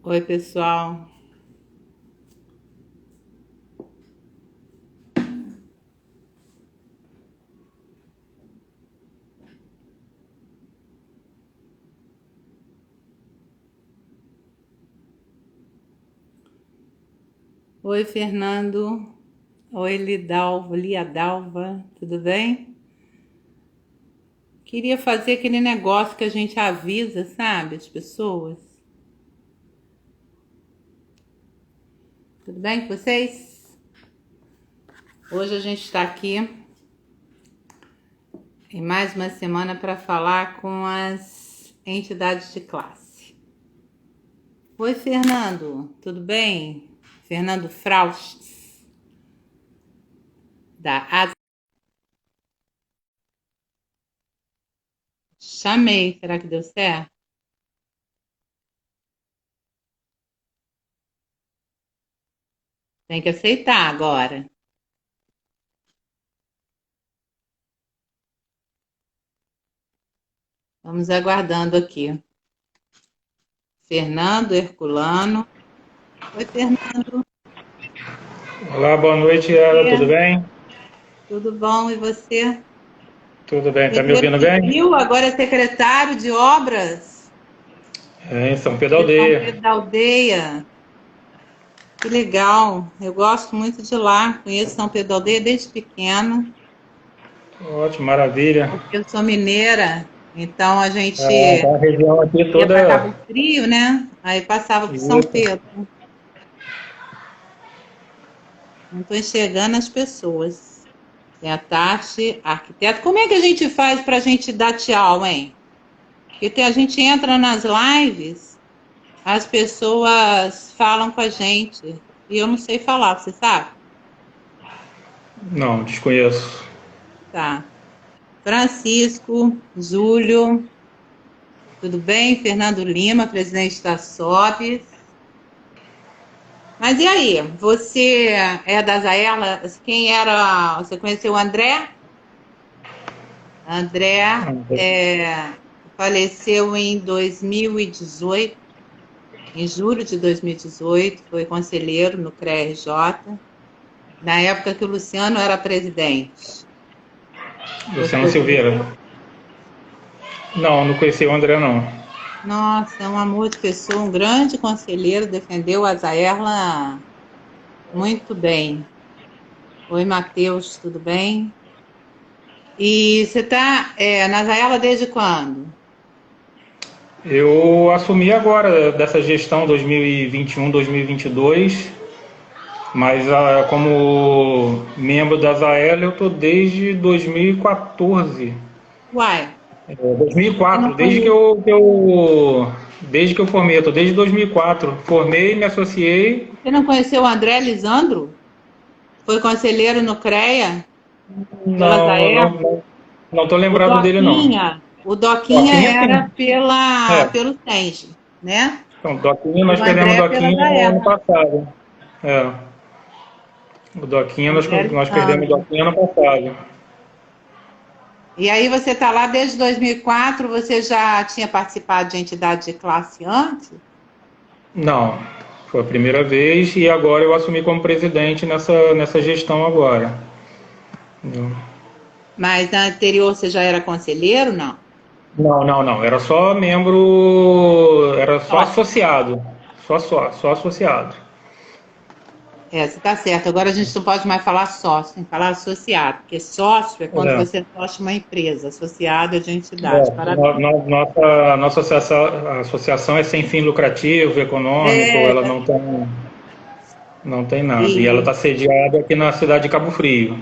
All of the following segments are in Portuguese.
Oi, pessoal. Oi, Fernando. Oi, Liadalva. Tudo bem? Queria fazer aquele negócio que a gente avisa, sabe, as pessoas. Tudo bem com vocês? Hoje a gente está aqui em mais uma semana para falar com as entidades de classe. Oi, Fernando. Tudo bem? Fernando Fraustes, da ASA. Chamei. Será que deu certo? Tem que aceitar agora. Vamos aguardando aqui. Fernando Herculano. Oi, Fernando. Olá, boa noite, Yara, tudo bem? Tudo bom? E você? Tudo bem, tá me Mineiro ouvindo bem? civil, agora é secretário de obras É, em São Pedro da de São Aldeia. Pedro da Aldeia. Que legal. Eu gosto muito de lá. Conheço São Pedro da Aldeia desde pequena, Ótimo, maravilha. porque eu sou mineira. Então a gente Tá a região aqui ia para Cabo toda. Frio, né? Aí passava por São Isso. Pedro. Não estou enxergando as pessoas. Tem a Tati, arquiteto. Como é que a gente faz para a gente dar tchau, hein? Porque a gente entra nas lives, as pessoas falam com a gente e eu não sei falar, você sabe? Não, desconheço. Tá. Francisco, Júlio, tudo bem? Fernando Lima, presidente da SOPS. Mas e aí? Você é da Zaela? Quem era? Você conheceu o André? André faleceu em 2018, em julho de 2018, foi conselheiro no CREA-RJ, na época que o Luciano era presidente. Luciano Você Silveira. conheceu? Não, não conheci o André, não. Nossa, é um amor de pessoa, um grande conselheiro, defendeu a Zaerla muito bem. Oi, Matheus, tudo bem? E você está na Zaerla desde quando? Eu assumi agora dessa gestão 2021, 2022, mas como membro da Zaela eu tô desde 2014. Uai, você não 2004, conhece, desde que eu formei, eu tô desde 2004. Formei, me associei. você não conheceu o André Lisandro? Foi conselheiro no CREA pela Não, eu Zaerla? não tô lembrado dele, não. O Doquinha Doquinha, era sim. É. pelo Senge, né? Então, Doquinha, E nós o perdemos André pela Doquinha no ano Zaerla. passado. É. O Doquinha, André nós perdemos Lisandro. Doquinha ano passado. E aí você está lá desde 2004, você já tinha participado de entidade de classe antes? Não, foi a primeira vez e agora eu assumi como presidente nessa gestão agora. Mas na anterior você já era conselheiro, não? Não. Era só membro, era só Sócio. associado. Só associado. Você está certo. Agora a gente não pode mais falar sócio, tem que falar associado, porque sócio é quando É. você é sócio de uma empresa, associado é de entidade. Parabéns. Nossa associação é sem fim lucrativo, econômico, ela É, não tem nada. E ela e está sediada aqui na cidade de Cabo Frio.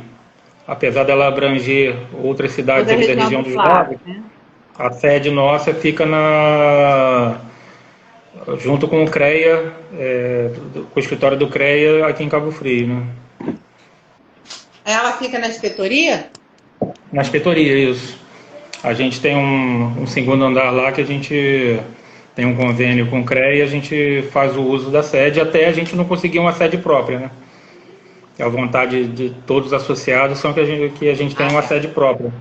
Apesar dela abranger outras cidades toda a aqui da região região dos dos lagos, lagos, né? a sede nossa fica junto com o CREA, com o escritório do CREA aqui em Cabo Frio, né? Ela fica na inspetoria? Na inspetoria, isso. A gente tem um segundo andar lá que a gente tem um convênio com o CREA e a gente faz o uso da sede até a gente não conseguir uma sede própria, né? A vontade de todos os associados são que a gente tenha Ah, uma é. sede própria.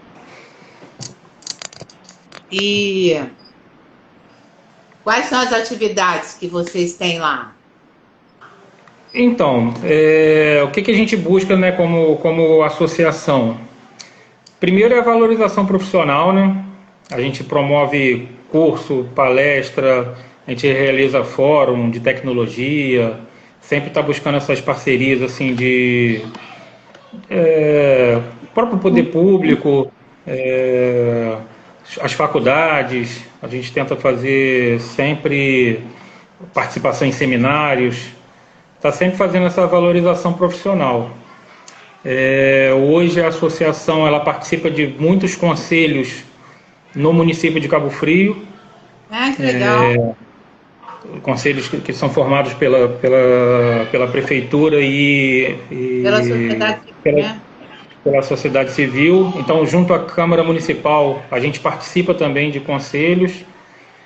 E Quais são as atividades que vocês têm lá? Então, o que a gente busca, né, como associação? Primeiro é a valorização profissional, né? A gente promove curso, palestra, a gente realiza fórum de tecnologia, sempre está buscando essas parcerias assim de próprio poder público, as faculdades, a gente tenta fazer sempre participação em seminários, está sempre fazendo essa valorização profissional. Hoje a associação ela participa de muitos conselhos no município de Cabo Frio. Ah, que legal. Conselhos que são formados pela prefeitura e Pela sociedade civil, né? Pela sociedade civil. Então, junto à Câmara Municipal, a gente participa também de conselhos.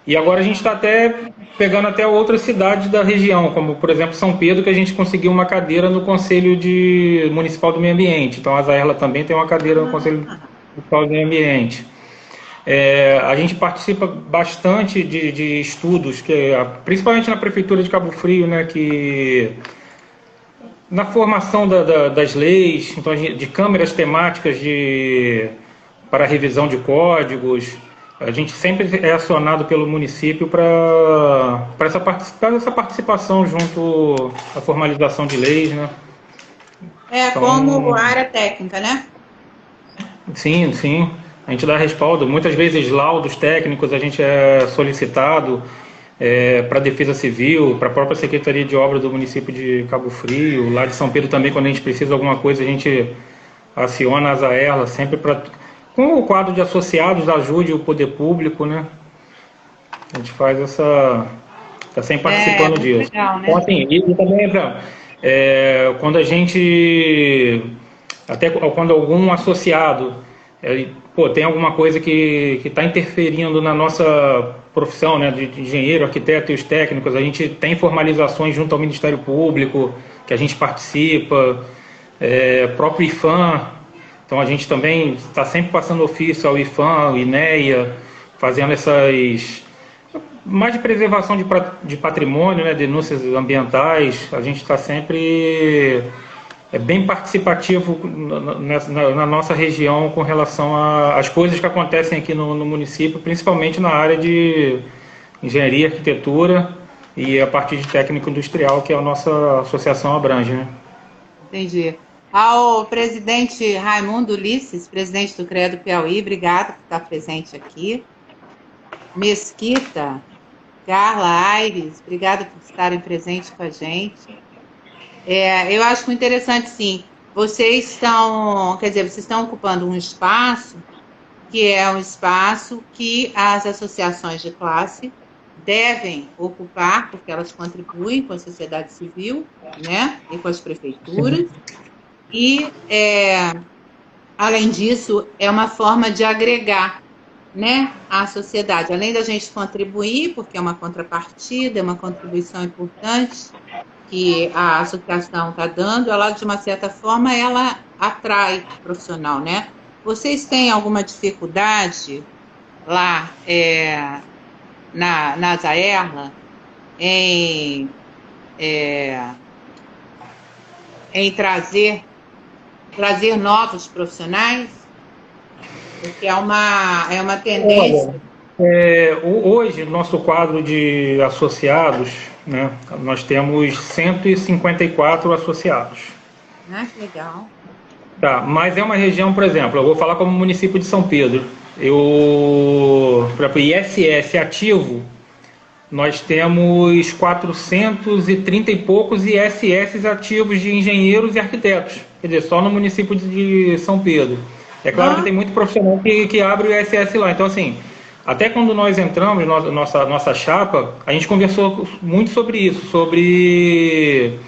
E agora a gente está até pegando até outras cidades da região, como, por exemplo, São Pedro, que a gente conseguiu uma cadeira no Conselho Municipal do Meio Ambiente. Então, a Zaerla também tem uma cadeira no Conselho Municipal do Meio Ambiente. A gente participa bastante de estudos, principalmente na Prefeitura de Cabo Frio, né, que na formação das leis, então, de câmeras temáticas para revisão de códigos. A gente sempre é acionado pelo município para essa participação junto à formalização de leis, né? Então, como área técnica, né? Sim, sim. A gente dá respaldo. Muitas vezes laudos técnicos a gente é solicitado para a Defesa Civil, para a própria Secretaria de Obras do município de Cabo Frio. Lá de São Pedro também, quando a gente precisa de alguma coisa, a gente aciona a Zaerla sempre para... Com o quadro de associados, ajude o poder público, né? A gente faz essa... Está sempre participando disso. Legal, né? Então, assim, e também, quando a gente... Até quando algum associado tem alguma coisa que está interferindo na nossa profissão, né, de engenheiro, arquiteto e os técnicos, a gente tem formalizações junto ao Ministério Público, que a gente participa, próprio IFAM. Então a gente também está sempre passando ofício ao IFAM, ao INEA, fazendo essas... mais de preservação de patrimônio, né, denúncias ambientais. A gente está sempre bem participativo na nossa região com relação às coisas que acontecem aqui no município, principalmente na área de engenharia, arquitetura e a parte de técnico industrial, que a nossa associação abrange, né? Entendi. Ao presidente Raimundo Ulisses, presidente do CREA do Piauí, obrigado por estar presente aqui. Mesquita, Carla, Aires, obrigada por estarem presentes com a gente. Eu acho muito interessante, sim. Vocês estão ocupando um espaço que é um espaço que as associações de classe devem ocupar, porque elas contribuem com a sociedade civil, né, e com as prefeituras. E, além disso, é uma forma de agregar, né, à sociedade. Além da gente contribuir, porque é uma contrapartida, é uma contribuição importante que a associação está dando, ela, de uma certa forma, ela atrai profissional, né? Vocês têm alguma dificuldade lá na Zaerla em trazer novos profissionais? Porque é uma tendência. Hoje, nosso quadro de associados, né, nós temos 154 associados. Ah, que legal. Tá, mas é uma região, por exemplo, eu vou falar como município de São Pedro. Para o ISS ativo, nós temos 430 e poucos ISS ativos de engenheiros e arquitetos. Quer dizer, só no município de São Pedro. É claro que tem muito profissional que abre o ISS lá. Então, assim, até quando nós entramos, nossa chapa, a gente conversou muito sobre isso, sobre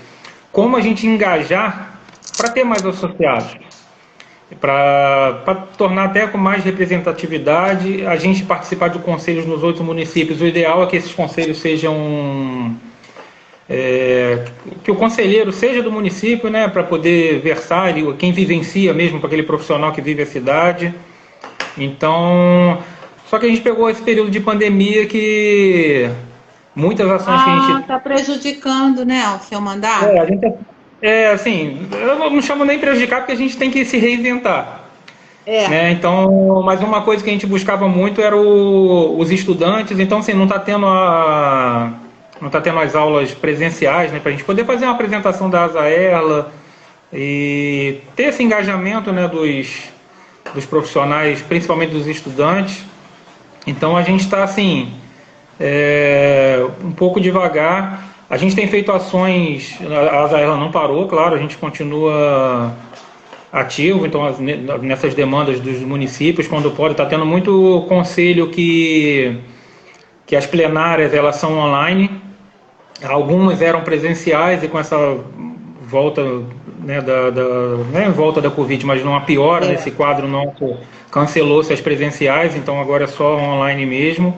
como a gente engajar para ter mais associados, para tornar até com mais representatividade, a gente participar de conselhos nos outros municípios. O ideal é que esses conselhos sejam... que o conselheiro seja do município, né, para poder versar quem vivencia mesmo, para aquele profissional que vive a cidade. Então... Só que a gente pegou esse período de pandemia que Muitas ações que a gente... Está prejudicando, né, o seu mandato? A gente assim, eu não chamo nem prejudicar porque a gente tem que se reinventar. Né? Então, mas uma coisa que a gente buscava muito era os estudantes, então assim, não tá tendo as aulas presenciais, né, para a gente poder fazer uma apresentação da Azaerla e ter esse engajamento, né, dos profissionais, principalmente dos estudantes. Então a gente está assim, um pouco devagar. A gente tem feito ações, a Azaerla não parou, claro, a gente continua ativo, então nessas demandas dos municípios, quando pode, está tendo muito conselho que as plenárias elas são online, algumas eram presenciais e com essa volta, né, não é volta da Covid, mas numa piora nesse quadro nosso, cancelou-se as presenciais, então agora é só online mesmo.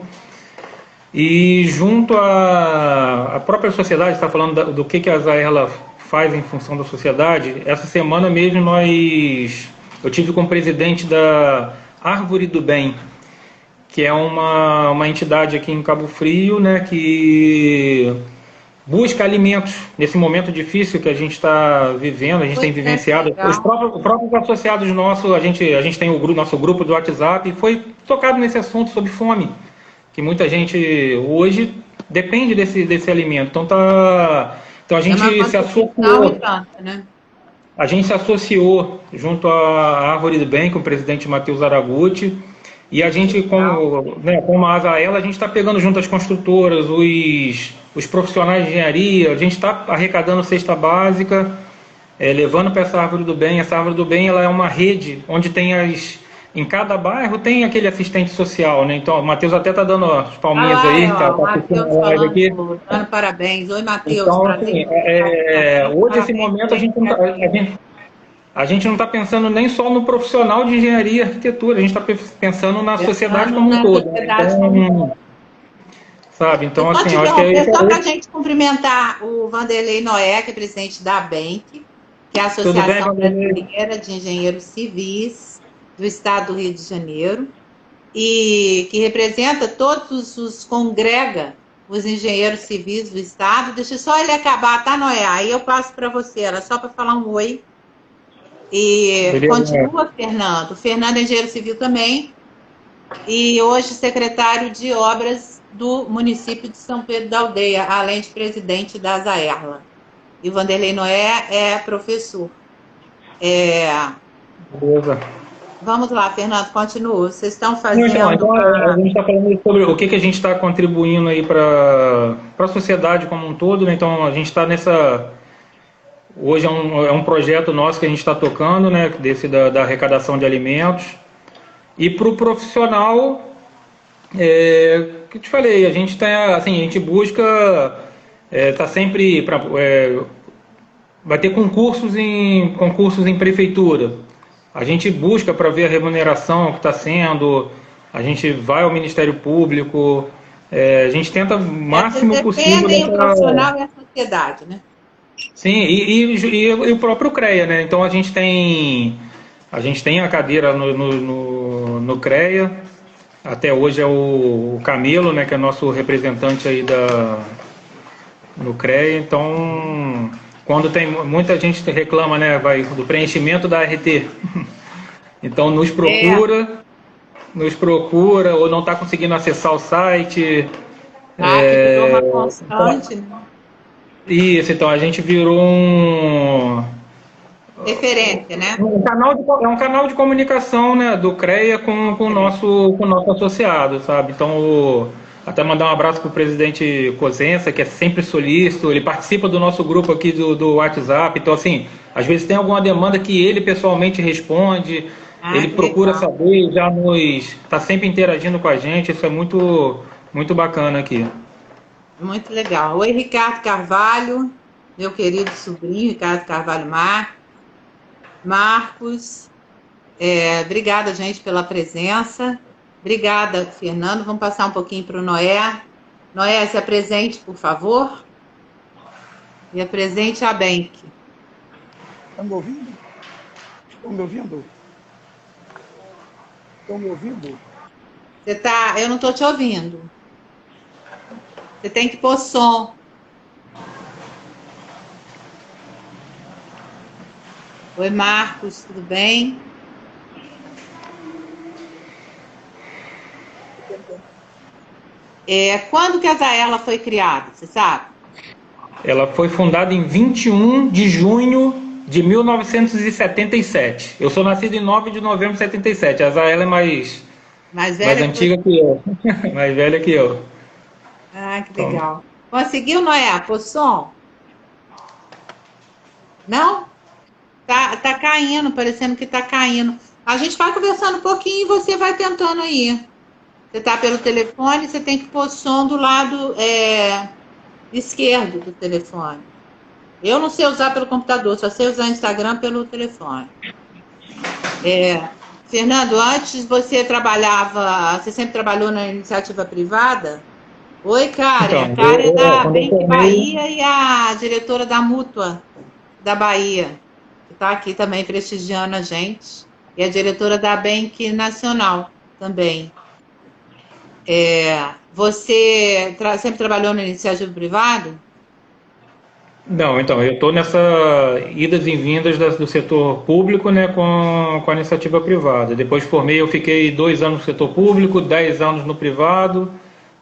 E junto à própria sociedade, está falando do que a Azaerla faz em função da sociedade. Essa semana mesmo eu tive com o presidente da Árvore do Bem, que é uma entidade aqui em Cabo Frio, né, que busca alimentos nesse momento difícil que a gente está vivendo, a gente tem vivenciado. Os próprios associados nossos, a gente tem nosso grupo do WhatsApp, foi tocado nesse assunto sobre fome, que muita gente hoje depende desse alimento. Então a gente se associou. A gente se associou junto à Árvore do Bem com o presidente Matheus Araguchi, e a gente, como a Azaerla, a gente está pegando junto as construtoras, os profissionais de engenharia, a gente está arrecadando cesta básica, levando para essa Árvore do Bem. Essa Árvore do Bem ela é uma rede onde tem em cada bairro tem aquele assistente social, né? Então, o Matheus até está dando as palminhas aí, tá assistindo a live aqui. Dando parabéns. Oi, Matheus. Então, assim, hoje, esse momento, a gente não está pensando nem só no profissional de engenharia e arquitetura, a gente está pensando na sociedade como um todo. Então, sabe? Então, assim, eu acho que é só para a gente cumprimentar o Vanderlei Noé, que é presidente da ABENC, que é a Associação Brasileira de Engenheiros Civis do Estado do Rio de Janeiro, e que representa congrega os engenheiros civis do Estado. Deixa só ele acabar, tá, Noé? Aí eu passo para você, era só para falar um oi. E beleza, continua, Fernando. O Fernando é engenheiro civil também, e hoje secretário de obras do município de São Pedro da Aldeia, além de presidente da Azaerla. E o Vanderlei Noé é professor. Beleza. Vamos lá, Fernando, continua. Vocês estão fazendo... Então, a gente está falando sobre o que a gente está contribuindo aí para a sociedade como um todo, né? Então, a gente está nessa... Hoje é um projeto nosso que a gente está tocando, né? Da arrecadação de alimentos. E para o profissional, que eu te falei, a gente tá, assim, a gente busca... tá sempre... vai ter concursos em prefeitura. A gente busca para ver a remuneração que está sendo, a gente vai ao Ministério Público, a gente tenta o máximo possível... Dependem o profissional e a sociedade, né? Sim, e o próprio CREA, né? Então a gente tem a cadeira no CREA, até hoje é o Camilo, né, que é nosso representante aí no CREA, então... Quando tem muita gente que reclama, né, do preenchimento da RT, então nos procura ou não está conseguindo acessar o site. Que virou uma constante, né? Isso, então a gente virou referência, né? É um canal de comunicação, né, do CREA com o nosso associado, sabe? Então até mandar um abraço para o presidente Cosença, que é sempre solícito, ele participa do nosso grupo aqui do WhatsApp, então assim, às vezes tem alguma demanda que ele pessoalmente responde, ele procura saber, já está sempre interagindo com a gente, isso é muito, muito bacana aqui. Muito legal. Oi, Ricardo Carvalho, meu querido sobrinho, Ricardo Carvalho Marcos, obrigada, gente, pela presença. Obrigada, Fernando. Vamos passar um pouquinho para o Noé. Noé, se apresente, por favor. E apresente a ABENC. Estão me ouvindo? Estão me ouvindo? Estão me ouvindo? Eu não estou te ouvindo. Você tem que pôr som. Oi, Marcos, tudo bem? Quando que a Zaerla foi criada, você sabe? Ela foi fundada em 21 de junho de 1977. Eu sou nascido em 9 de novembro de 77. A Zaerla é mais antiga que eu. Mais velha que eu. Ah, que legal. Conseguiu, Noé? Pôr som? Não? Tá caindo, parecendo que tá caindo. A gente vai conversando um pouquinho e você vai tentando aí. Você tá pelo telefone, você tem que pôr som do lado esquerdo do telefone. Eu não sei usar pelo computador, só sei usar o Instagram pelo telefone. Fernando, antes você sempre trabalhou na iniciativa privada? Oi, Karen. A Karen é da Bank Bahia e a diretora da Mútua da Bahia, que está aqui também prestigiando a gente, e a diretora da Bank Nacional também. Você sempre trabalhou na iniciativa privada? Não, então, eu estou nessa idas e vindas do setor público, né, com a iniciativa privada. Depois formei, eu fiquei 2 anos no setor público, 10 anos no privado,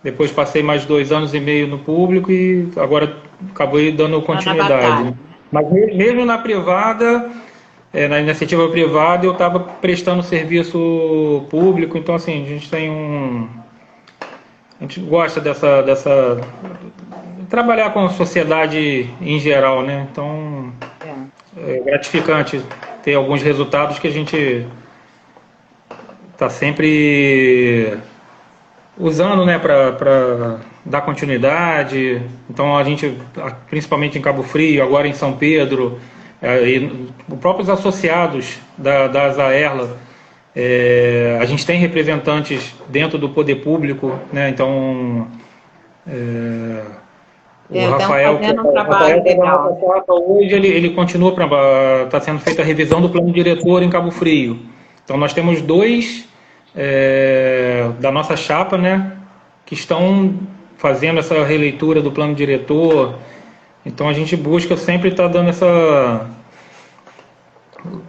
depois passei mais 2 anos e meio no público e agora acabei dando continuidade. Né? Mas mesmo na privada, na iniciativa privada, eu estava prestando serviço público, então assim, a gente gosta dessa trabalhar com a sociedade em geral, né? Então é gratificante ter alguns resultados que a gente está sempre usando, né, para dar continuidade. Então a gente, principalmente em Cabo Frio, agora em São Pedro, e os próprios associados da Zaerla, a gente tem representantes dentro do poder público, né? Então o Rafael, fazendo um trabalho legal. Hoje ele continua, está sendo feita a revisão do plano diretor em Cabo Frio. Então nós temos 2 da nossa chapa, né, que estão fazendo essa releitura do plano diretor. Então a gente busca sempre estar dando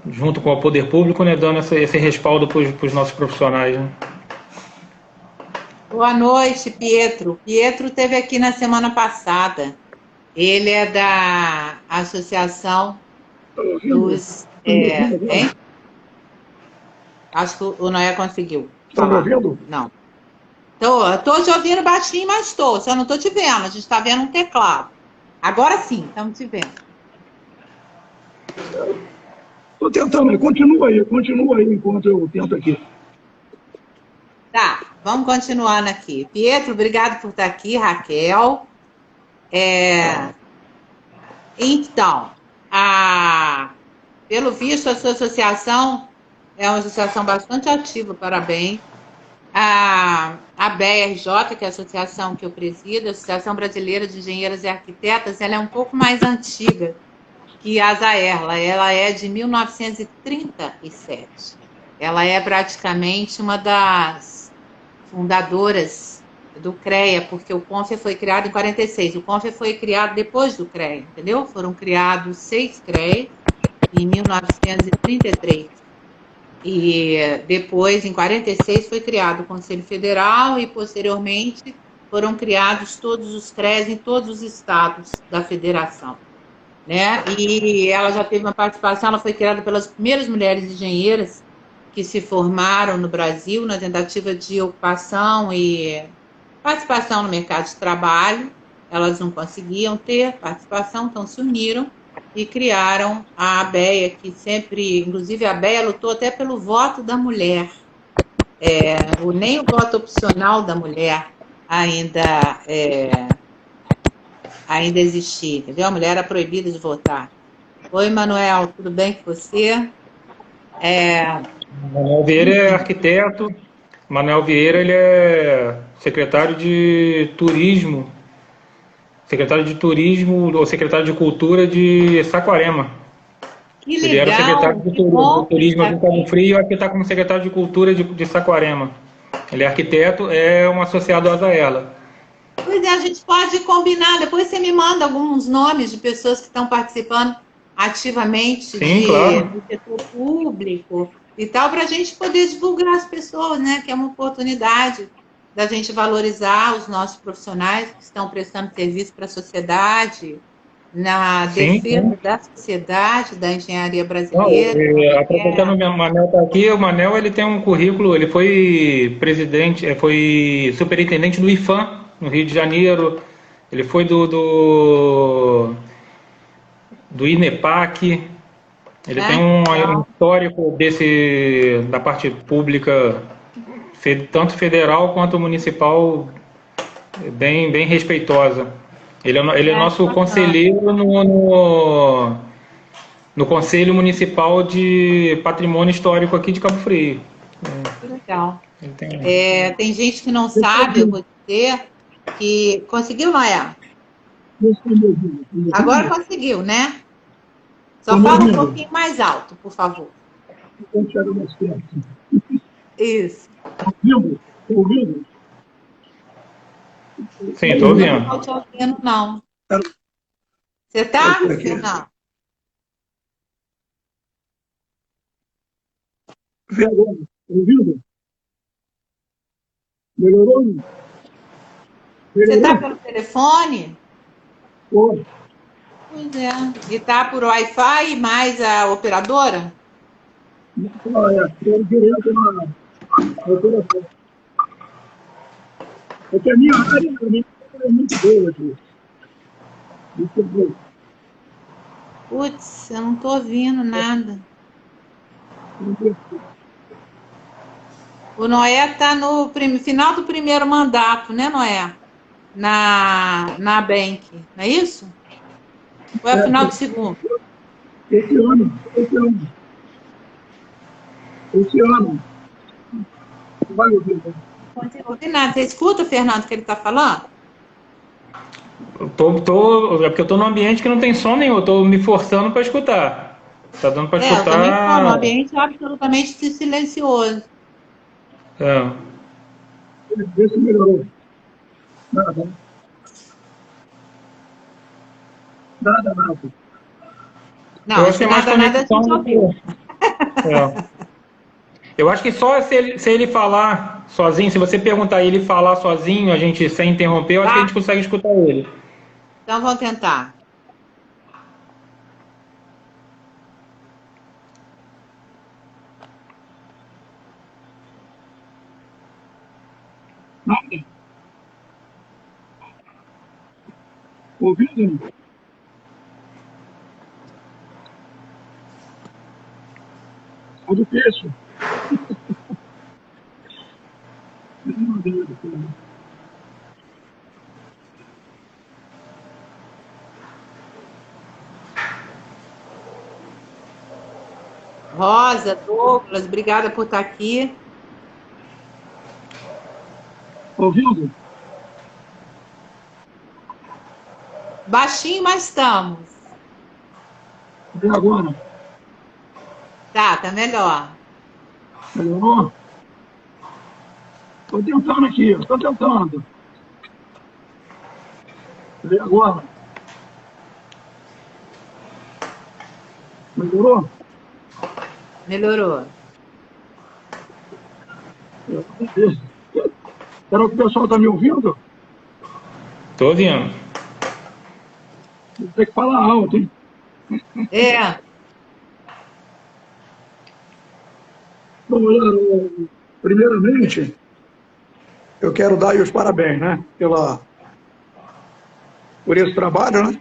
junto com o poder público, né, dando esse respaldo para os nossos profissionais. Né? Boa noite, Pietro. Pietro esteve aqui na semana passada. Ele é da Associação dos... hein? Acho que o Noé conseguiu. Está me ouvindo? Não. Estou te ouvindo baixinho, mas estou. Só não estou te vendo. A gente está vendo um teclado. Agora sim, estamos te vendo. Estou tentando. Continua aí enquanto eu tento aqui. Tá, vamos continuando aqui. Pietro, obrigado por estar aqui. Raquel. Então, pelo visto, a sua associação é uma associação bastante ativa, parabéns. A BRJ, que é a associação que eu presido, a Associação Brasileira de Engenheiras e Arquitetas, ela é um pouco mais antiga que a Zaerla. Ela é de 1937. Ela é praticamente uma das fundadoras do CREA, porque o CONFEA foi criado em 46. O CONFEA foi criado depois do CREA, entendeu? Foram criados 6 CREAs em 1933. E depois, em 46, foi criado o Conselho Federal e, posteriormente, foram criados todos os CREAs em todos os estados da federação. Né? E ela já teve uma participação, ela foi criada pelas primeiras mulheres engenheiras que se formaram no Brasil na tentativa de ocupação e participação no mercado de trabalho. Elas não conseguiam ter participação, então se uniram e criaram a ABEA, que sempre, inclusive a ABEA lutou até pelo voto da mulher. Nem o voto opcional da mulher ainda existia, entendeu? A mulher era proibida de votar. Oi, Manuel, tudo bem com você? Manuel Vieira é arquiteto. Manuel Vieira, ele é secretário de turismo ou secretário de cultura de Saquarema. Que legal, ele era secretário de turismo aqui em Cabo Frio e aqui está como secretário de cultura de Saquarema. Ele é arquiteto, é um associado à Zaerla. Pois é, a gente pode combinar. Depois você me manda alguns nomes de pessoas que estão participando ativamente Sim, claro. do setor público e tal, para a gente poder divulgar as pessoas, né? Que é uma oportunidade da gente valorizar os nossos profissionais que estão prestando serviço para a sociedade, na Sim, defesa sim. da sociedade, da engenharia Não, brasileira. aproveitando o Manel tá aqui, o Manel ele tem um currículo, ele foi presidente, foi superintendente do IFAM, no Rio de Janeiro, ele foi do INEPAC, ele tem Que um legal. histórico da parte pública, tanto federal quanto municipal, bem respeitosa. Ele é Que nosso bacana. conselheiro no Conselho Municipal de Patrimônio Histórico aqui de Cabo Frio. Que legal. Ele tem. Tem gente que não sabe, eu vou dizer, que conseguiu, Noé? Você está me ouvindo? Está me Agora ouvindo? conseguiu, né? Está Só me fala um ouvindo? pouquinho mais alto, por favor. Então, chega mais perto. Isso. Está ouvindo? Está ouvindo? Sim, estou Eu não ouvindo. estou te ouvindo, não. Quero Você quero tá, ver aqui. Fernando? Vê agora. Está ouvindo? Melhorou? Você tá Melhorou? pelo telefone? Oi. Pois é. E tá por Wi-Fi mais a operadora? Quero direto na operação. É que a minha área é muito boa aqui. Muito boa. Putz, eu não tô ouvindo nada. O Noé tá no final do primeiro mandato, né, Noé? Na Bank, não é isso? Ou é final do É, segundo? esse ano, vai ouvir, né? Não consigo ouvir nada. Você escuta, Fernando, o que ele está falando? É porque eu estou num ambiente que não tem som nenhum, eu estou me forçando para escutar. Tá dando para Eu também estou num escutar. ambiente absolutamente silencioso. É. Vê se melhorou. Nada, nada, nada. Eu Não, acho que esse é mais nada, nada a conexão gente do que. ouviu. É. Eu acho que só se ele falar sozinho, se você perguntar e ele falar sozinho, a gente sem interromper, eu acho que a Tá? gente consegue escutar ele. Então vamos tentar. Nada. Ouvindo? A do peixe. Rosa, Douglas, obrigada por estar aqui. Ouvindo? Baixinho, mas estamos. Vê agora. Tá melhor. Melhorou? Estou tentando aqui, estou tentando. Vê agora. Melhorou? Melhorou. Será que o pessoal está me ouvindo? Tô ouvindo. Vou ter que falar alto, hein? É, Bom, primeiramente, eu quero dar aí os parabéns, né? Por esse trabalho, né?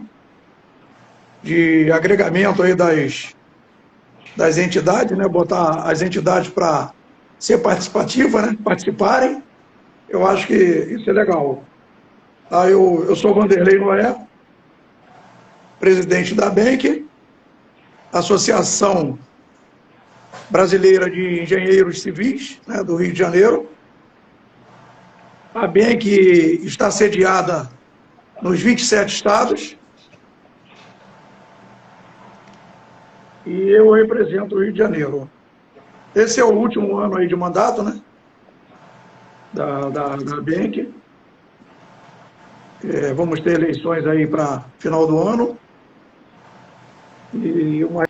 De agregamento aí das entidades, né? Botar as entidades para ser participativa, né? Participarem. Eu acho que isso é legal. Tá? Eu sou Vanderlei Noé, presidente da BENC, Associação Brasileira de Engenheiros Civis, né, do Rio de Janeiro. A BENC está sediada nos 27 estados e eu represento o Rio de Janeiro. Esse é o último ano aí de mandato, né, da BENC. Vamos ter eleições aí para final do ano. E uma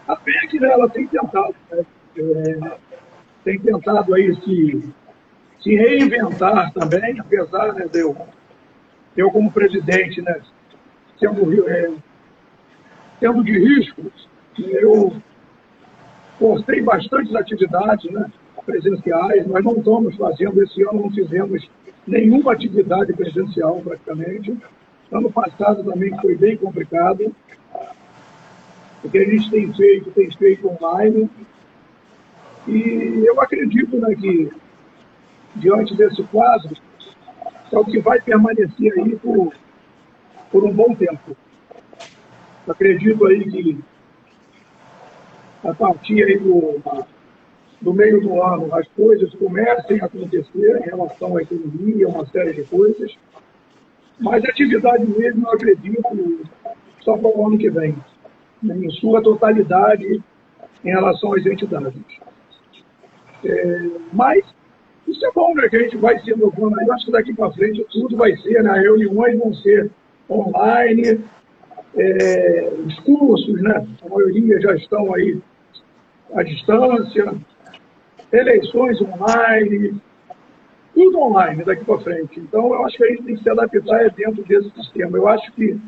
a PEC, né, ela tem tentado, né, aí se reinventar também, apesar, né, de eu como presidente, né, sendo de riscos, eu postei bastantes atividades, né, presenciais. Nós não estamos fazendo, esse ano não fizemos nenhuma atividade presencial praticamente. Ano passado também foi bem complicado. O que a gente tem feito online. E eu acredito, né, que, diante desse quadro, é o que vai permanecer aí por um bom tempo. Eu acredito aí que, a partir aí do meio do ano, as coisas comecem a acontecer em relação à economia, uma série de coisas, mas a atividade mesmo, eu acredito, só para o ano que vem, né, em sua totalidade, em relação às entidades. Mas isso é bom, né, que a gente vai se inovando. Eu acho que daqui para frente tudo vai ser, né, reuniões vão ser online, os cursos, né, a maioria já estão aí à distância, eleições online, tudo online daqui para frente. Então, eu acho que a gente tem que se adaptar dentro desse sistema. Eu acho que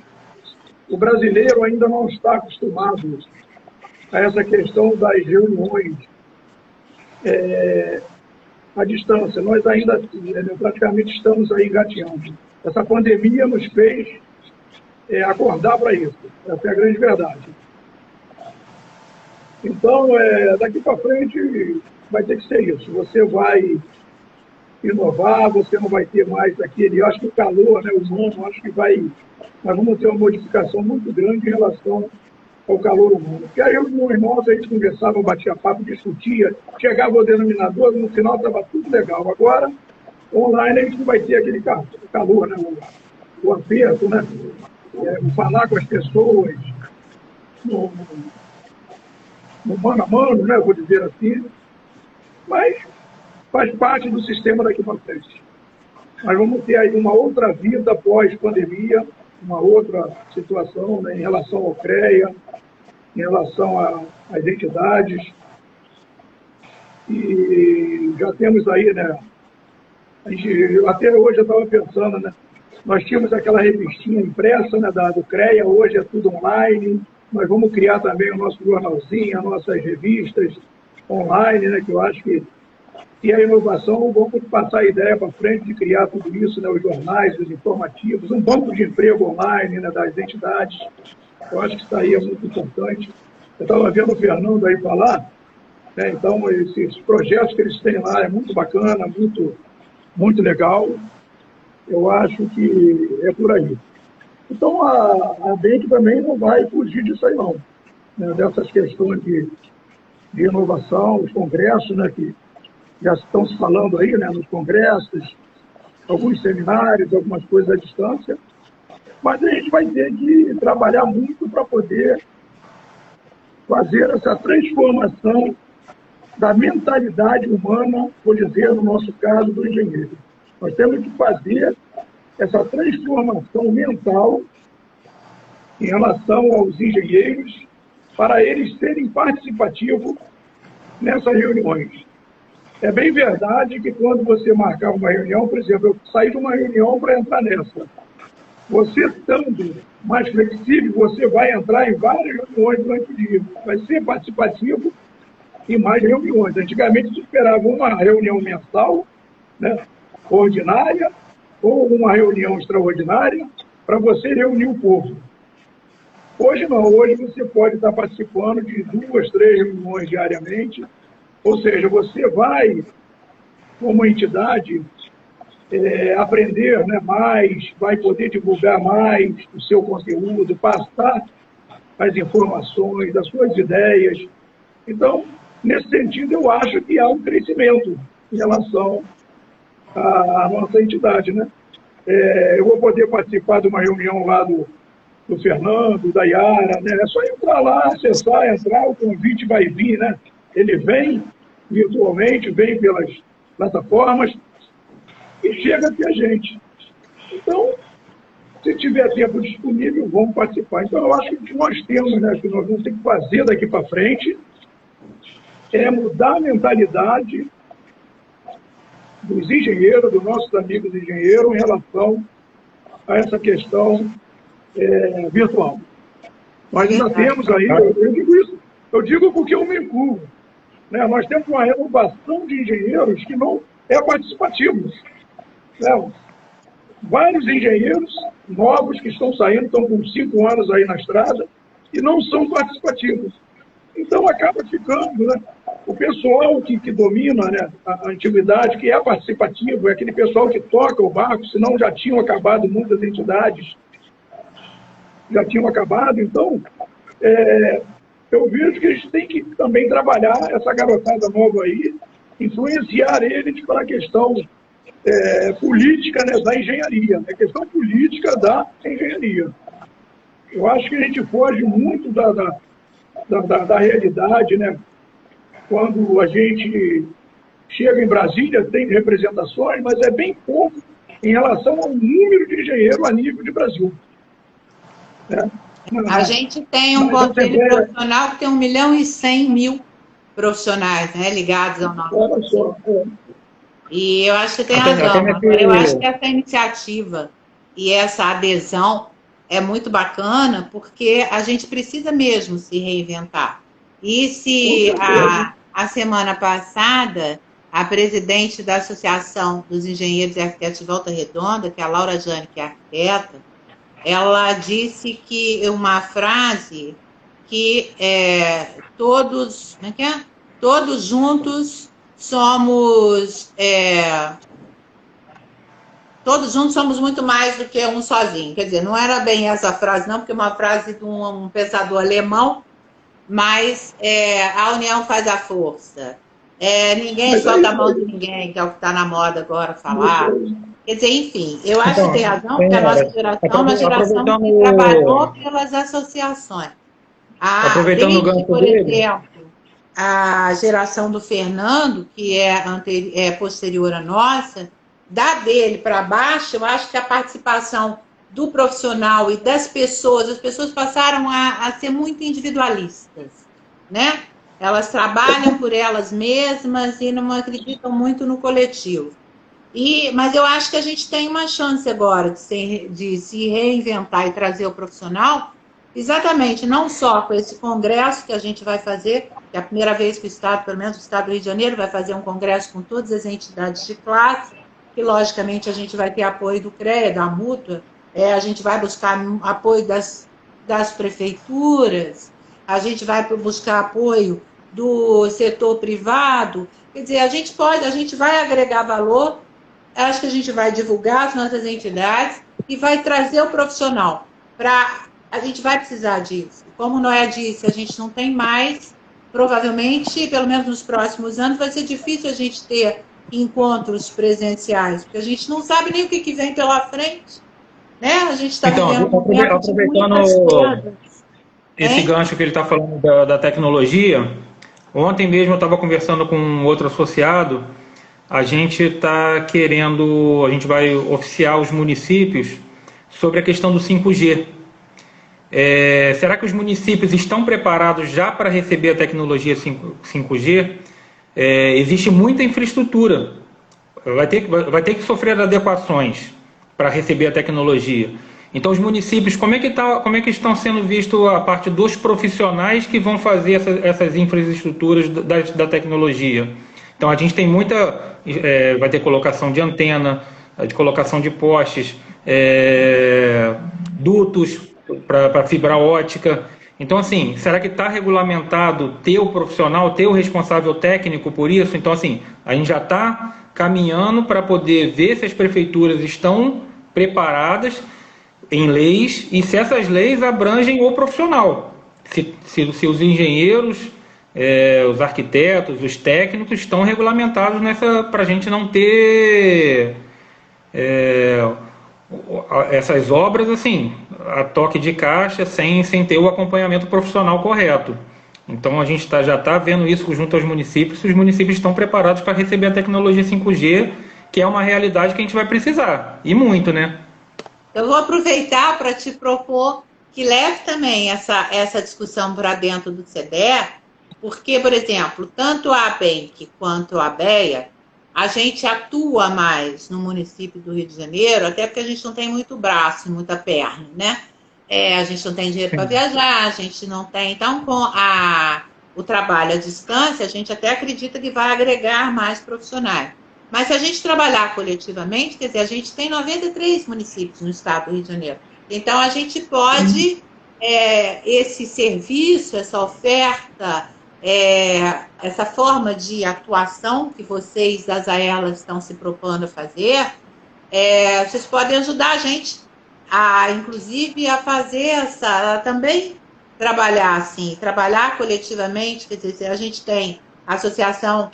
o brasileiro ainda não está acostumado a essa questão das reuniões à distância. Nós ainda praticamente estamos aí engateando. Essa pandemia nos fez acordar para isso. Essa é a grande verdade. Então, daqui para frente vai ter que ser isso. Você vai inovar, você não vai ter mais aquele... Eu acho que o calor, né, o humano, acho que nós vamos ter uma modificação muito grande em relação ao calor humano. Porque aí, reuniões nossas, a gente conversava, batia papo, discutia, chegava ao denominador, no final estava tudo legal. Agora, online, a gente não vai ter aquele calor, né, o aperto, né, falar com as pessoas no mano a mano, né, vou dizer assim, mas faz parte do sistema daqui para frente. Nós vamos ter aí uma outra vida pós-pandemia, uma outra situação, né, em relação ao CREA, em relação às entidades. E já temos aí, né, até hoje eu estava pensando, né, nós tínhamos aquela revistinha impressa, né, do CREA, hoje é tudo online. Nós vamos criar também o nosso jornalzinho, as nossas revistas online, né, que eu acho que a inovação, vamos passar a ideia para frente de criar tudo isso, né, os jornais, os informativos, um banco de emprego online, né, das entidades. Eu acho que isso aí é muito importante. Eu estava vendo o Fernando aí falar, né, então esses projetos que eles têm lá é muito bacana, muito, muito legal. Eu acho que é por aí. Então, a BENC também não vai fugir disso aí, não. Né, dessas questões de inovação, os congressos, né, que já estão se falando aí, né, nos congressos, alguns seminários, algumas coisas à distância, mas a gente vai ter que trabalhar muito para poder fazer essa transformação da mentalidade humana, vou dizer, no nosso caso, do engenheiro. Nós temos que fazer essa transformação mental em relação aos engenheiros, para eles serem participativos nessas reuniões. É bem verdade que quando você marcar uma reunião, por exemplo, eu saí de uma reunião para entrar nessa. Você estando mais flexível, você vai entrar em várias reuniões durante o dia. Vai ser participativo em mais reuniões. Antigamente, se esperava uma reunião mensal, né, ordinária, ou uma reunião extraordinária, para você reunir o povo. Hoje não, hoje você pode estar participando de 2, 3 reuniões diariamente, ou seja, você vai, como entidade, aprender, né, mais, vai poder divulgar mais o seu conteúdo, passar as informações, as suas ideias. Então, nesse sentido, eu acho que há um crescimento em relação à nossa entidade, né? Eu vou poder participar de uma reunião lá do Fernando, da Yara, né? É só entrar lá, acessar, entrar, o convite vai vir, né? Ele vem virtualmente, vem pelas plataformas e chega até a gente. Então, se tiver tempo disponível, vamos participar. Então, eu acho que o que nós temos, né, que nós vamos ter que fazer daqui para frente, é mudar a mentalidade dos engenheiros, dos nossos amigos engenheiros, em relação a essa questão virtual. Nós ainda temos aí, eu digo isso, eu digo porque eu me incluo, né? Nós temos uma renovação de engenheiros que não é participativa, né? Vários engenheiros novos que estão saindo, estão com 5 anos aí na estrada, e não são participativos. Então, acaba ficando, né? O pessoal que domina, né, a antiguidade, que é participativo, é aquele pessoal que toca o barco, senão já tinham acabado muitas entidades, já tinham acabado. Então, eu vejo que a gente tem que também trabalhar essa garotada nova aí, influenciar eles para a questão política, né, da engenharia, a questão política da engenharia. Eu acho que a gente foge muito da realidade, né? Quando a gente chega em Brasília, tem representações, mas é bem pouco em relação ao número de engenheiros a nível de Brasil. Né? A gente tem um conselho profissional que tem 1.100.000 profissionais, né, ligados ao nosso. E eu acho que tem razão. Agora, eu acho que essa iniciativa e essa adesão é muito bacana, porque a gente precisa mesmo se reinventar. E se a semana passada, a presidente da Associação dos Engenheiros e Arquitetos de Volta Redonda, que é a Laura Jane, que é arquiteta, ela disse que uma frase que todos juntos somos muito mais do que um sozinho. Quer dizer, não era bem essa frase, não, porque é uma frase de um pensador alemão, mas a união faz a força. Ninguém solta a mão de ninguém, que é o que está na moda agora falar. Quer dizer, enfim, eu acho que tem razão, porque a nossa geração é uma geração que trabalhou pelas associações. Desde, por exemplo, a geração do Fernando, que é posterior à nossa, da dele para baixo, eu acho que a participação do profissional e das pessoas, as pessoas passaram a ser muito individualistas, né? Elas trabalham por elas mesmas e não acreditam muito no coletivo. Mas eu acho que a gente tem uma chance agora de se reinventar e trazer o profissional, exatamente, não só com esse congresso que a gente vai fazer, que é a primeira vez que o Estado, pelo menos o Estado do Rio de Janeiro, vai fazer um congresso com todas as entidades de classe, que logicamente a gente vai ter apoio do CREA, da Mútua, a gente vai buscar apoio das prefeituras, a gente vai buscar apoio do setor privado. Quer dizer, a gente vai agregar valor, acho que a gente vai divulgar as nossas entidades e vai trazer o profissional. A gente vai precisar disso. Como o Noé disse, a gente não tem mais, provavelmente, pelo menos nos próximos anos, vai ser difícil a gente ter encontros presenciais, porque a gente não sabe nem o que vem pela frente. Né? A gente está vivendo aproveitando esse gancho que ele está falando da tecnologia, ontem mesmo eu estava conversando com um outro associado, a gente vai oficiar os municípios sobre a questão do 5G. Será que os municípios estão preparados já para receber a tecnologia 5G? Existe muita infraestrutura, vai ter que sofrer adequações para receber a tecnologia. Então, os municípios, como é que estão sendo vistos a parte dos profissionais que vão fazer essas infraestruturas da tecnologia? Então, a gente tem vai ter colocação de antena, de colocação de postes, dutos para fibra ótica. Então, assim, será que está regulamentado ter o profissional, ter o responsável técnico por isso? Então, assim, a gente já está caminhando para poder ver se as prefeituras estão preparadas em leis e se essas leis abrangem o profissional. Se os engenheiros, os arquitetos, os técnicos estão regulamentados para a gente não ter essas obras, assim, a toque de caixa, sem ter o acompanhamento profissional correto. Então, a gente já está vendo isso junto aos municípios, os municípios estão preparados para receber a tecnologia 5G, que é uma realidade que a gente vai precisar, e muito, né? Eu vou aproveitar para te propor que leve também essa discussão para dentro do CDE, porque, por exemplo, tanto a ABENC quanto a ABEA, a gente atua mais no município do Rio de Janeiro, até porque a gente não tem muito braço e muita perna, né? A gente não tem dinheiro para viajar, a gente não tem... Então, com o trabalho à distância, a gente até acredita que vai agregar mais profissionais. Mas se a gente trabalhar coletivamente, quer dizer, a gente tem 93 municípios no estado do Rio de Janeiro. Então, a gente pode, esse serviço, essa oferta, essa forma de atuação que vocês, das AELAs, estão se propondo a fazer, vocês podem ajudar a gente, inclusive, a fazer também trabalhar assim, trabalhar coletivamente, quer dizer, a gente tem a associação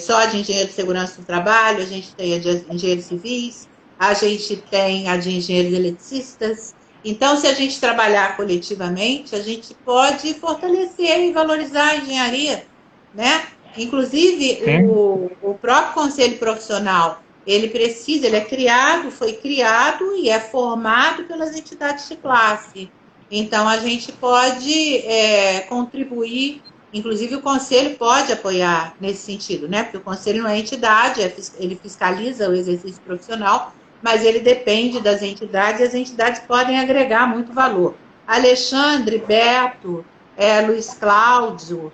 só de engenheiro de segurança do trabalho, a gente tem a de engenheiros civis, a gente tem a de engenheiros eletricistas. Então, se a gente trabalhar coletivamente, a gente pode fortalecer e valorizar a engenharia, né? Inclusive, o próprio conselho profissional, ele foi criado e é formado pelas entidades de classe. Então, a gente pode contribuir. Inclusive, o Conselho pode apoiar nesse sentido, né? Porque o Conselho não é entidade, ele fiscaliza o exercício profissional, mas ele depende das entidades e as entidades podem agregar muito valor. Alexandre, Beto, Luiz Cláudio,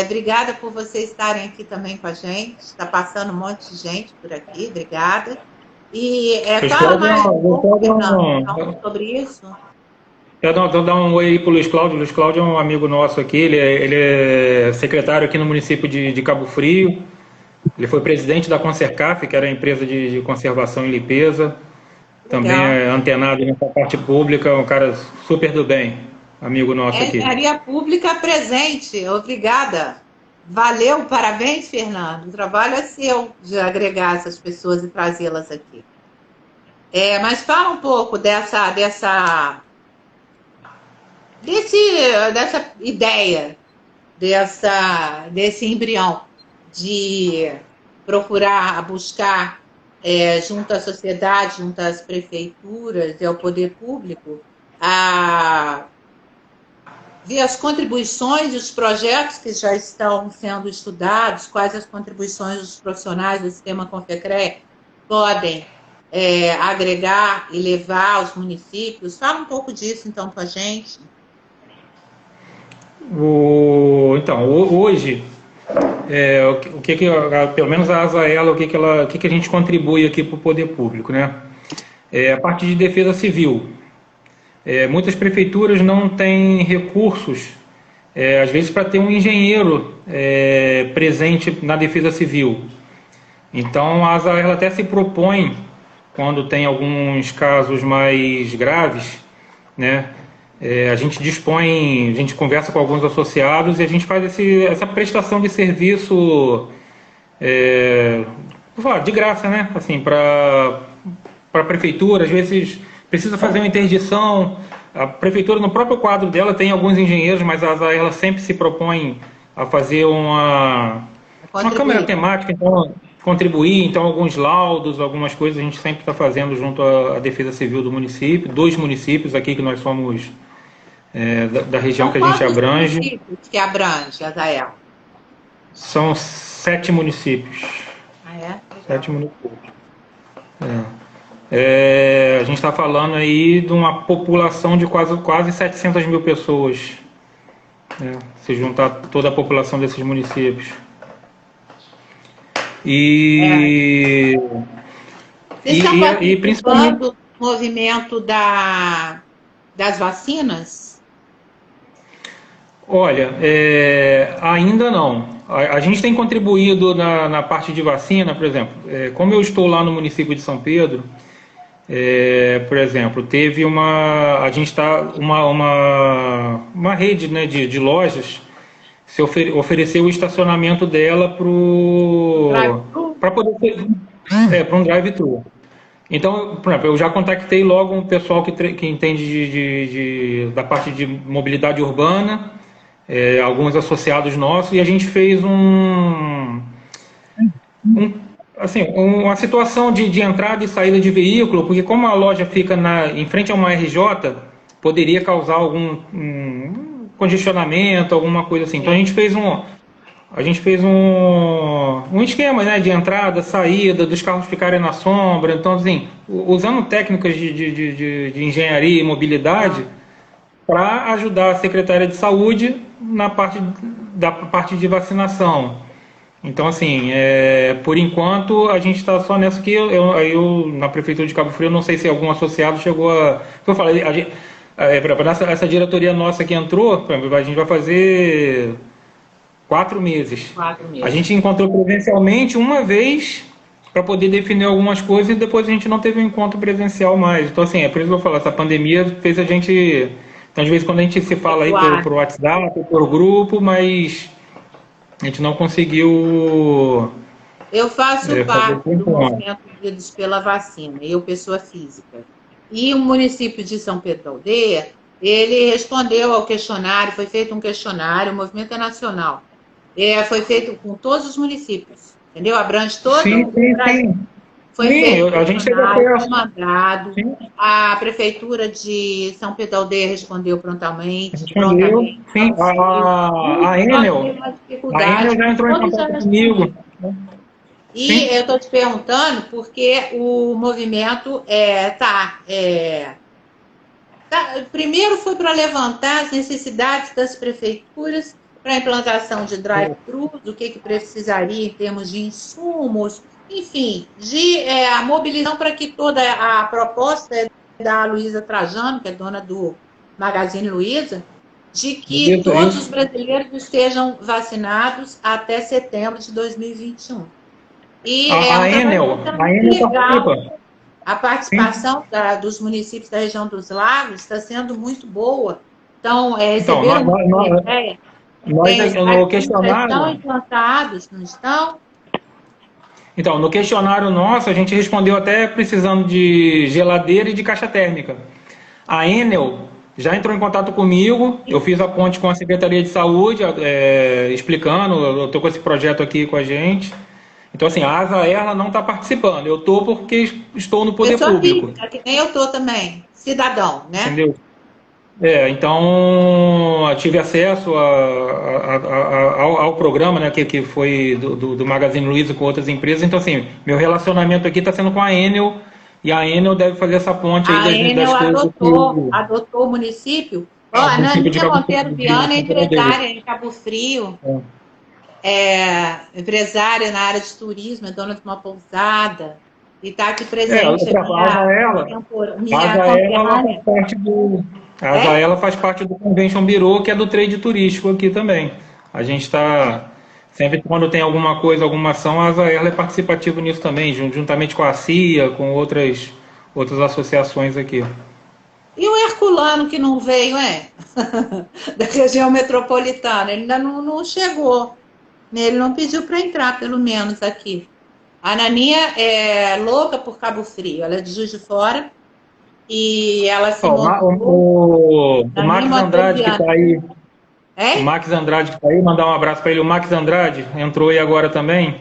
obrigada por vocês estarem aqui também com a gente. Está passando um monte de gente por aqui, obrigada. E fala mais um pouco, Fernando, sobre isso. Eu dar um oi aí para o Luiz Cláudio. O Luiz Cláudio é um amigo nosso aqui, ele é secretário aqui no município de Cabo Frio. Ele foi presidente da Consercaf, que era a empresa de conservação e limpeza. Também é antenado nessa parte pública, um cara super do bem, amigo nosso aqui. Engenharia pública presente, obrigada. Valeu, parabéns, Fernando. O trabalho é seu de agregar essas pessoas e trazê-las aqui. Mas fala um pouco dessa ideia, desse embrião de procurar buscar junto à sociedade, junto às prefeituras e ao poder público, ver as contribuições e os projetos que já estão sendo estudados, quais as contribuições dos profissionais do sistema Confecre podem agregar e levar aos municípios. Fala um pouco disso, então, com a gente. Então, hoje, pelo menos a ASAELA, o que a gente contribui aqui para o poder público, né? A parte de defesa civil. Muitas prefeituras não têm recursos, às vezes, para ter um engenheiro presente na defesa civil. Então, a ASAELA até se propõe, quando tem alguns casos mais graves, né? A gente conversa com alguns associados e a gente faz essa prestação de serviço de graça, né? Assim, para a prefeitura, às vezes precisa fazer uma interdição. A prefeitura, no próprio quadro dela, tem alguns engenheiros, mas ela sempre se propõe a fazer uma câmera temática, então contribuir, então alguns laudos, algumas coisas a gente sempre está fazendo junto à Defesa Civil do município, 2 municípios aqui que nós somos da região que a gente abrange. Municípios que abrange, Azael? São 7 municípios. Ah, 7 municípios. A gente está falando aí de uma população de quase 700 mil pessoas, se juntar toda a população desses municípios. E principalmente do movimento das vacinas? Olha, ainda não. A gente tem contribuído na parte de vacina, por exemplo. Como eu estou lá no município de São Pedro, por exemplo, teve a gente está uma rede, né, de lojas se ofereceu o estacionamento dela para poder para um drive-thru. Então, por exemplo, eu já contactei logo um pessoal que entende da parte de mobilidade urbana, alguns associados nossos, e a gente fez uma situação de entrada e saída de veículo, porque como a loja fica em frente a uma RJ, poderia causar algum congestionamento, alguma coisa assim. Então a gente fez um esquema, né, de entrada, saída, dos carros ficarem na sombra. Então, assim, usando técnicas de engenharia e mobilidade para ajudar a Secretaria de Saúde da parte de vacinação. Então, assim, por enquanto, a gente está só nessa aqui. Eu, na Prefeitura de Cabo Frio, não sei se algum associado chegou a... Eu falei, essa diretoria nossa que entrou, a gente vai fazer 4 meses. 4 meses. A gente encontrou presencialmente uma vez para poder definir algumas coisas e depois a gente não teve um encontro presencial mais. Então, assim, é por isso que eu falo, essa pandemia fez a gente... Então, de vez em quando a gente se fala aí por WhatsApp, por grupo, mas a gente não conseguiu... Eu faço parte do movimento Unidos pela Vacina, eu, pessoa física. E o município de São Pedro da Aldeia, ele respondeu ao questionário, foi feito um questionário, o movimento é nacional. Foi feito com todos os municípios, entendeu? Abrange todo o Brasil. Foi feito a gente mandado. A Prefeitura de São Pedro da Aldeia respondeu prontamente. Sim. A Enel já entrou em contato comigo. E eu estou te perguntando porque o movimento primeiro foi para levantar as necessidades das prefeituras para a implantação de drive-thrus, o que precisaria em termos de insumos, enfim, a mobilização para que toda a proposta da Luísa Trajano, que é dona do Magazine Luiza, de que todos os brasileiros estejam vacinados até setembro de 2021. E a Enel participa. A participação dos municípios da região dos lagos está sendo muito boa. Então, receberam uma ideia. No questionário... Estão implantados, não estão? Então, no questionário nosso, a gente respondeu até precisando de geladeira e de caixa térmica. A Enel já entrou em contato comigo, eu fiz a ponte com a Secretaria de Saúde, explicando, eu estou com esse projeto aqui com a gente. Então, assim, a Azaerla não está participando. Eu estou porque estou no poder público. Física, que nem eu estou também. Cidadão, né? Entendeu? Então, eu tive acesso ao programa, né, que foi do Magazine Luiza com outras empresas. Então, assim, meu relacionamento aqui está sendo com a Enel, e a Enel deve fazer essa ponte aí das coisas. Adotou o município. A Naninha Monteiro Viana é empresária em Cabo Frio. Empresária na área de turismo, é dona de uma pousada. E está aqui presente. A Azaela faz parte do Convention Bureau, que é do trade turístico aqui também. A gente está, sempre quando tem alguma coisa, alguma ação, a Azaela é participativa nisso também, juntamente com a CIA, com outras associações aqui. E o Herculano que não veio, da região metropolitana, ele ainda não chegou. Ele não pediu para entrar, pelo menos, aqui. A Naninha é louca por Cabo Frio, ela é de Juiz de Fora. E ela se o Max Andrade que está aí. O Max Andrade que está aí, mandar um abraço para ele. O Max Andrade entrou aí agora também.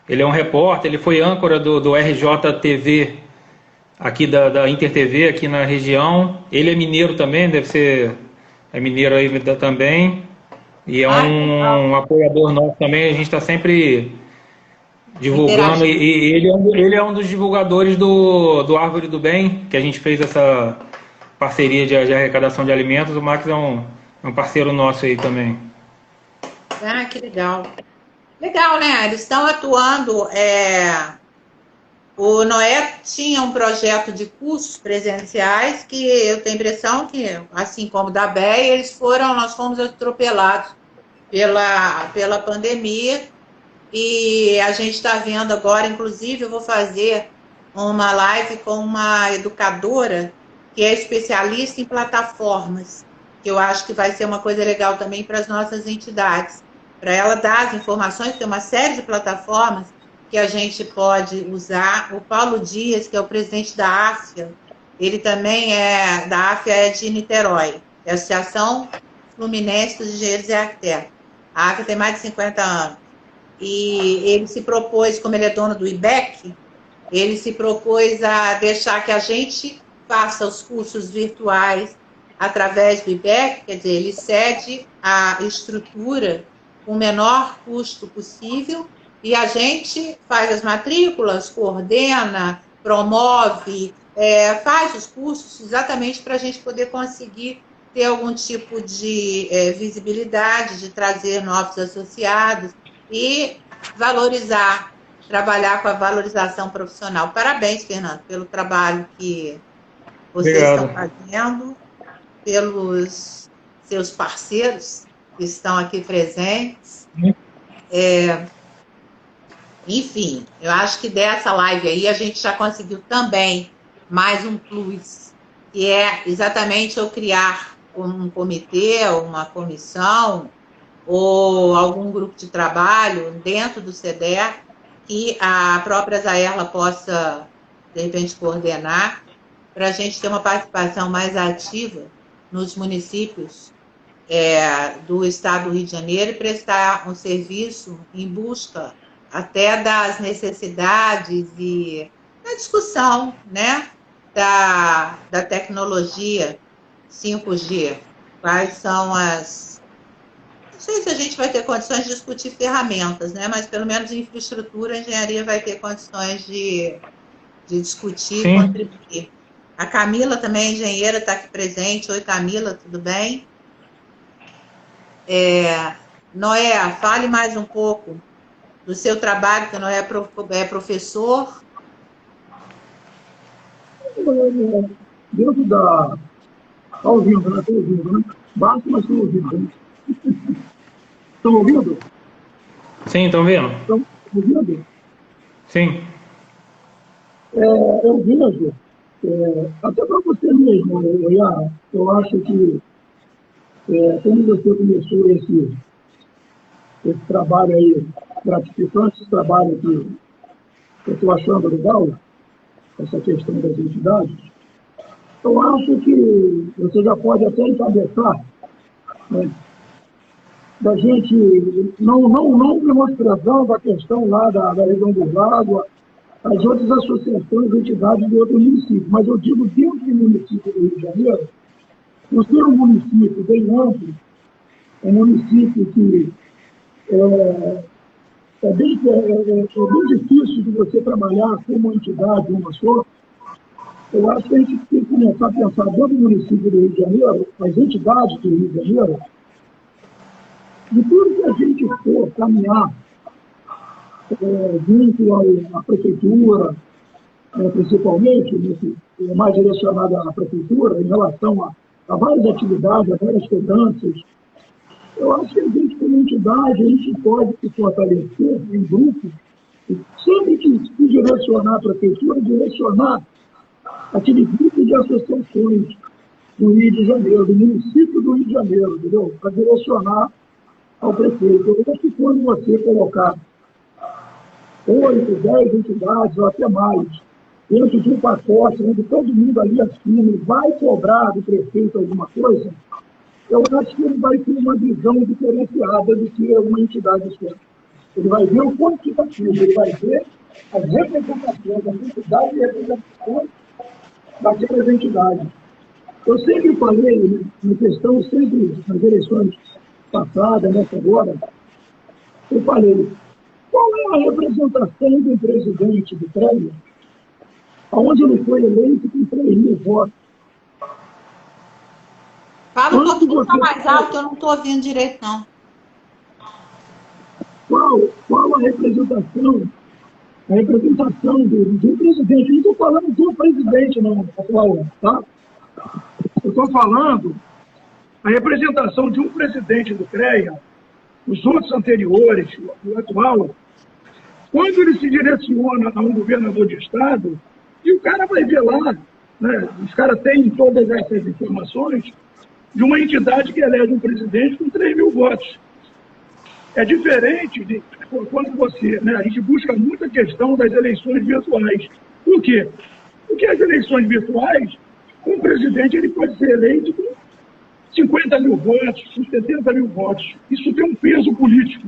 Ele é um repórter, ele foi âncora do RJTV, aqui da Inter TV, aqui na região. Ele é mineiro também, deve ser mineiro aí também. E é um apoiador nosso também, a gente está sempre divulgando, e ele é um dos divulgadores do Árvore do Bem, que a gente fez essa parceria de arrecadação de alimentos. O Max é um parceiro nosso aí também. Que legal. Legal, né? Eles estão atuando. O Noé tinha um projeto de cursos presenciais que eu tenho a impressão que, assim como da BEA, nós fomos atropelados pela pandemia. E a gente está vendo agora, inclusive, eu vou fazer uma live com uma educadora que é especialista em plataformas, que eu acho que vai ser uma coisa legal também para as nossas entidades, para ela dar as informações, tem uma série de plataformas que a gente pode usar. O Paulo Dias, que é o presidente da AFIA, ele também da AFIA é de Niterói, é a Associação Fluminense dos Engenheiros e Arquitetos. A AFIA tem mais de 50 anos. E ele se propôs, como ele é dono do IBEC, ele se propôs a deixar que a gente faça os cursos virtuais através do IBEC, quer dizer, ele cede a estrutura com o menor custo possível e a gente faz as matrículas, coordena, promove, faz os cursos exatamente para a gente poder conseguir ter algum tipo de visibilidade, de trazer novos associados e valorizar, trabalhar com a valorização profissional. Parabéns, Fernando, pelo trabalho que vocês estão fazendo, pelos seus parceiros que estão aqui presentes. Enfim, eu acho que dessa live aí a gente já conseguiu também mais um plus, que é exatamente eu criar um comitê, uma comissão, ou algum grupo de trabalho dentro do CEDER que a própria Zaerla possa, de repente, coordenar, para a gente ter uma participação mais ativa nos municípios do estado do Rio de Janeiro e prestar um serviço em busca até das necessidades e da discussão, né, da tecnologia 5G. Quais são as... Não sei se a gente vai ter condições de discutir ferramentas, né, mas pelo menos infraestrutura, a engenharia vai ter condições de discutir e contribuir. A Camila também, engenheira, está aqui presente. Oi, Camila, tudo bem? Noé, fale mais um pouco do seu trabalho, que Noé é professor. Dentro da... Está ouvindo, né? Estou ouvindo, né? Baixo, mas estou ouvindo, né? Estão ouvindo? Sim, estão vendo? Estão ouvindo? Sim. Eu vejo, até para você mesmo, Iara, eu acho que como você começou esse trabalho aí, gratificante, esse trabalho que eu estou achando legal, essa questão das entidades, eu acho que você já pode até encabeçar, né, da gente, não menosprezando a questão lá da região do Lago, as outras associações e entidades de outros municípios, mas eu digo dentro do município do Rio de Janeiro, por ser um município bem amplo, um município que é bem difícil de você trabalhar como uma entidade, uma só. Eu acho que a gente tem que começar a pensar dentro do município do Rio de Janeiro, as entidades do Rio de Janeiro, de tudo que a gente for caminhar junto à prefeitura, principalmente, mais direcionada à prefeitura, em relação a várias atividades, a várias cobranças. Eu acho que a gente, como entidade, a gente pode se fortalecer em grupo, e sempre que se direcionar à prefeitura, direcionar aquele grupo de associações do Rio de Janeiro, do município do Rio de Janeiro, entendeu? Para direcionar ao prefeito. Eu acho que quando você colocar 8, 10 entidades, ou até mais, dentro de um pacote, onde todo mundo ali acima vai cobrar do prefeito alguma coisa, eu acho que ele vai ter uma visão diferenciada do que uma entidade só. Ele vai ver o quantitativo, ele vai ver as representações, a quantidade de representações daquelas entidades. Eu sempre falei, na questão, sempre nas eleições passadas, nessa agora, eu falei, qual é a representação do presidente do CREA, onde ele foi eleito com 3.000 votos? Fala um pouquinho mais alto, eu não estou ouvindo direito, não. Qual a representação do presidente? Eu não estou falando do presidente, não, pessoal, tá? Eu estou falando a representação de um presidente do CREA, os outros anteriores, o atual, quando ele se direciona a um governador de Estado, e o cara vai ver lá, né, os caras têm todas essas informações, de uma entidade que elege um presidente com 3.000 votos. É diferente quando você, né, a gente busca muita questão das eleições virtuais. Por quê? Porque as eleições virtuais, um presidente ele pode ser eleito com 50 mil votos, com 70 mil votos. Isso tem um peso político.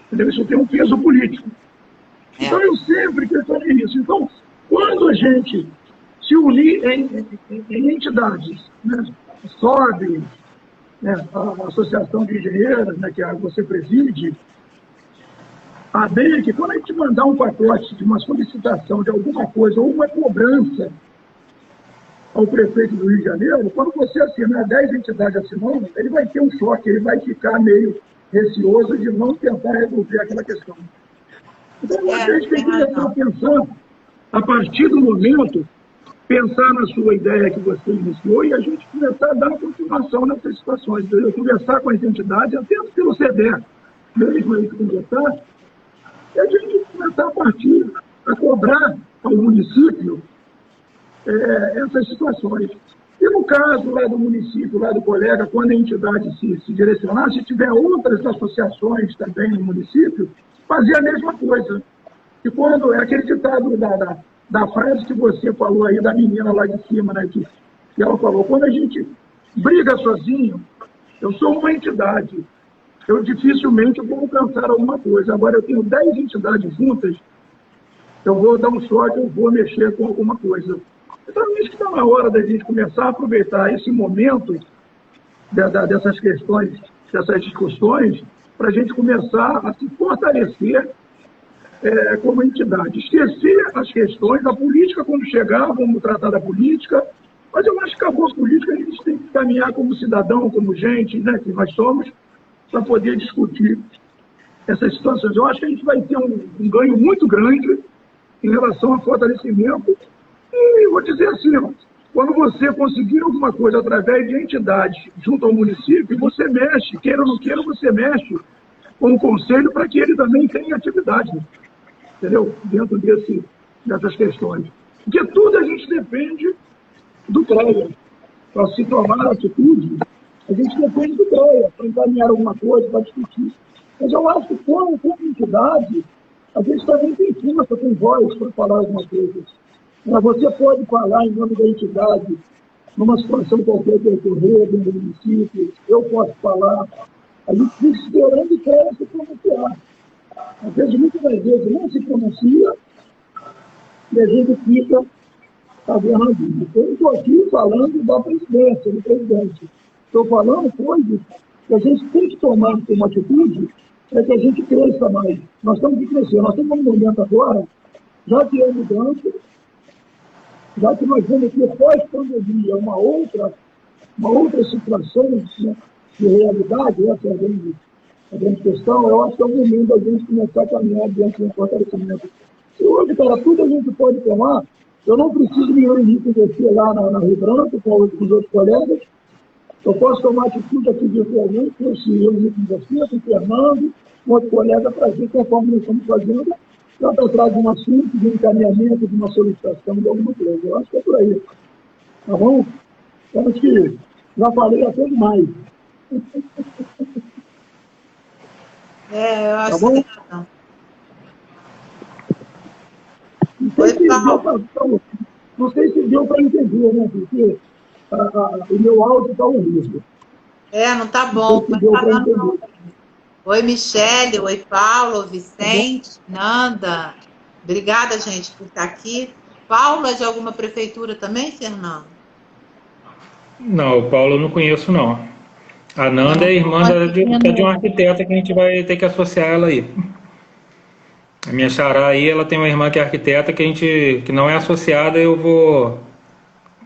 Entendeu? Isso tem um peso político. Então, eu sempre questionei isso. Então, quando a gente se unir em entidades, né, SOB, né, a Associação de Engenheiros, né, que você preside, a BEC, quando a gente mandar um pacote de uma solicitação de alguma coisa ou uma cobrança ao prefeito do Rio de Janeiro, quando você assinar 10 entidades assinando, ele vai ter um choque, ele vai ficar meio receoso de não tentar resolver aquela questão. Então, a gente tem que começar a pensar, a partir do momento, pensar na sua ideia que você iniciou e a gente começar a dar continuação nessas situações, entendeu? Conversar com as entidades, até pelo CDE, mesmo aí conversar, e a gente começar a partir, a cobrar ao município essas situações. E no caso lá do município, lá do colega, quando a entidade se direcionar, se tiver outras associações também no município, fazer a mesma coisa. E quando é aquele ditado da frase que você falou aí, da menina lá de cima, né, que ela falou, quando a gente briga sozinho, eu sou uma entidade, eu dificilmente vou alcançar alguma coisa. Agora, eu tenho 10 entidades juntas, eu vou dar um choque, eu vou mexer com alguma coisa. Então, acho que está na hora da gente começar a aproveitar esse momento dessas questões, dessas discussões, para a gente começar a se fortalecer como entidade. Esquecer as questões da política, quando chegar, vamos tratar da política, mas eu acho que acabou a política, a gente tem que caminhar como cidadão, como gente, né, que nós somos, para poder discutir essas situações. Eu acho que a gente vai ter um ganho muito grande em relação ao fortalecimento. E vou dizer assim, ó, quando você conseguir alguma coisa através de entidades junto ao município, você mexe, queira ou não queira, você mexe com o conselho para que ele também tenha atividade, entendeu? Dentro dessas questões. Porque tudo a gente depende do CREA. Para se tomar atitude, a gente depende do CREA, para encaminhar alguma coisa, para discutir. Mas eu acho que, como entidade, a gente também tem força, tem voz para falar alguma coisa. Mas você pode falar em nome da entidade, numa situação qualquer que ocorrer dentro do município, eu posso falar. A gente fica esperando o CREA se pronunciar. Às vezes, muitas das vezes, não se pronuncia e a gente fica fazendo a vida. Eu não estou aqui falando da presidência, do presidente. Estou falando coisas que a gente tem que tomar como atitude para que a gente cresça mais. Nós temos que crescer. Nós temos um momento agora, já que é mudança, já que nós vamos ter pós-pandemia uma outra situação, né, de realidade, essa é a grande questão. Eu acho que é o momento da gente começar a caminhar diante do fortalecimento. Se hoje, cara, tudo a gente pode tomar, eu não preciso me reunir com você lá na Rio Branco, com os outros colegas. Eu posso tomar atitude aqui virtualmente, eu se reunir com você, com o Fernando, com outro colega, para ver conforme nós estamos fazendo, para tratar de um assunto, de um encaminhamento, de uma solicitação, de alguma coisa. Eu acho que é por aí. Tá bom? Eu acho que já falei até demais. Eu acho tá bom? que não. Não sei se deu para entender, né? Porque o meu áudio está horrível. Não está bom. Oi, Michele. Oi, Paulo, Vicente, Nanda. Obrigada, gente, por estar aqui. Paulo é de alguma prefeitura também, Fernando? Não, o Paulo eu não conheço, não. A Nanda é irmã de uma arquiteta que a gente vai ter que associar ela aí. A minha xará aí, ela tem uma irmã que é arquiteta que não é associada, eu vou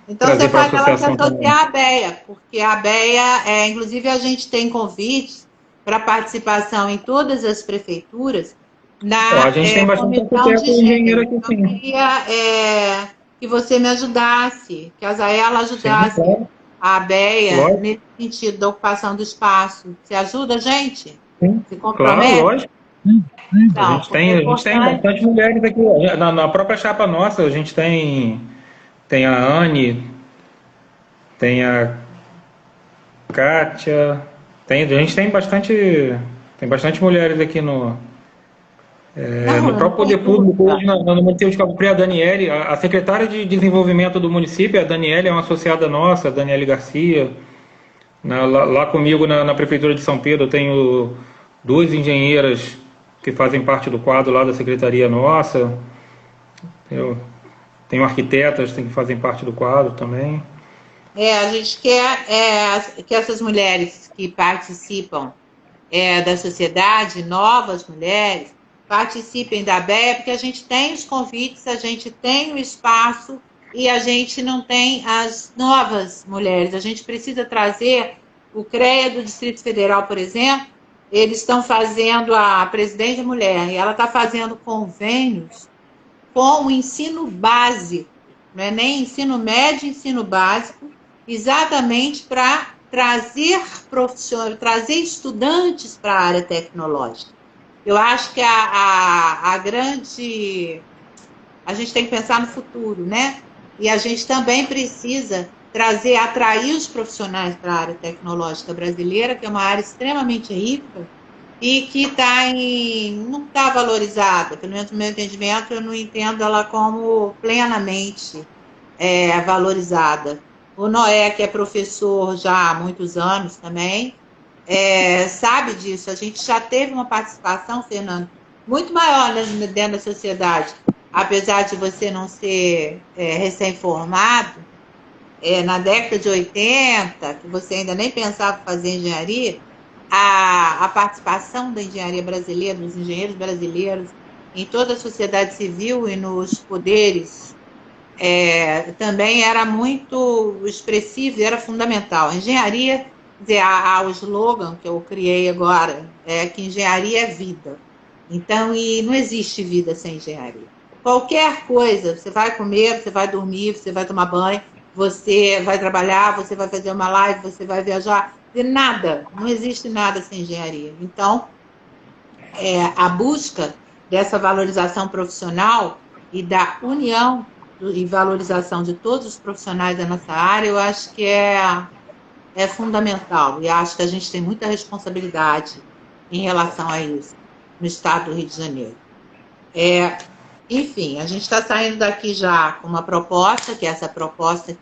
então trazer para a associação. associação Você pode associar a BEA, porque a BEA, inclusive a gente tem convite para participação em todas as prefeituras na a gente tem bastante comissão de engenheiro aqui, eu sim. queria que você me ajudasse, que a Zaela ajudasse Sim, claro. a BEA Lógico. nesse sentido da ocupação do espaço. Você ajuda a gente? Sim, Se compromete? claro, lógico. Então, a gente tem bastante mulheres aqui. Na própria chapa nossa, a gente tem a Anne, tem a Kátia, a gente tem bastante mulheres aqui Não, No eu não próprio poder tenho público, dúvida. hoje, no município de Cabo Frio, a Daniele, a secretária de desenvolvimento do município, a Daniele é uma associada nossa, a Daniele Garcia. Lá comigo na Prefeitura de São Pedro, eu tenho duas engenheiras que fazem parte do quadro lá da secretaria nossa. Eu tenho arquitetas que fazem parte do quadro também. A gente quer que essas mulheres que participam da sociedade, novas mulheres, participem da BEA, porque a gente tem os convites, a gente tem o espaço e a gente não tem as novas mulheres. A gente precisa trazer o CREA do Distrito Federal, por exemplo, eles estão fazendo a presidente mulher, e ela está fazendo convênios com o ensino básico, não é nem ensino médio, ensino básico, exatamente para trazer profissionais, trazer estudantes para a área tecnológica. Eu acho que a grande... A gente tem que pensar no futuro, né? E a gente também precisa atrair os profissionais para a área tecnológica brasileira, que é uma área extremamente rica, e que não está valorizada, pelo menos no meu entendimento, eu não entendo ela como plenamente valorizada. O Noé, que é professor já há muitos anos também, sabe disso. A gente já teve uma participação, Fernando, muito maior dentro da sociedade, apesar de você não ser recém-formado, na década de 80, que você ainda nem pensava em fazer engenharia, a participação da engenharia brasileira, dos engenheiros brasileiros, em toda a sociedade civil e nos poderes, também era muito expressivo e era fundamental. A engenharia, o slogan que eu criei agora é que engenharia é vida. Então, e não existe vida sem engenharia. Qualquer coisa, você vai comer, você vai dormir, você vai tomar banho, você vai trabalhar, você vai fazer uma live, você vai viajar, de nada, não existe nada sem engenharia. Então, a busca dessa valorização profissional e da união e valorização de todos os profissionais da nossa área, eu acho que é fundamental. E acho que a gente tem muita responsabilidade em relação a isso, no estado do Rio de Janeiro. Enfim, a gente está saindo daqui já com uma proposta, que é essa proposta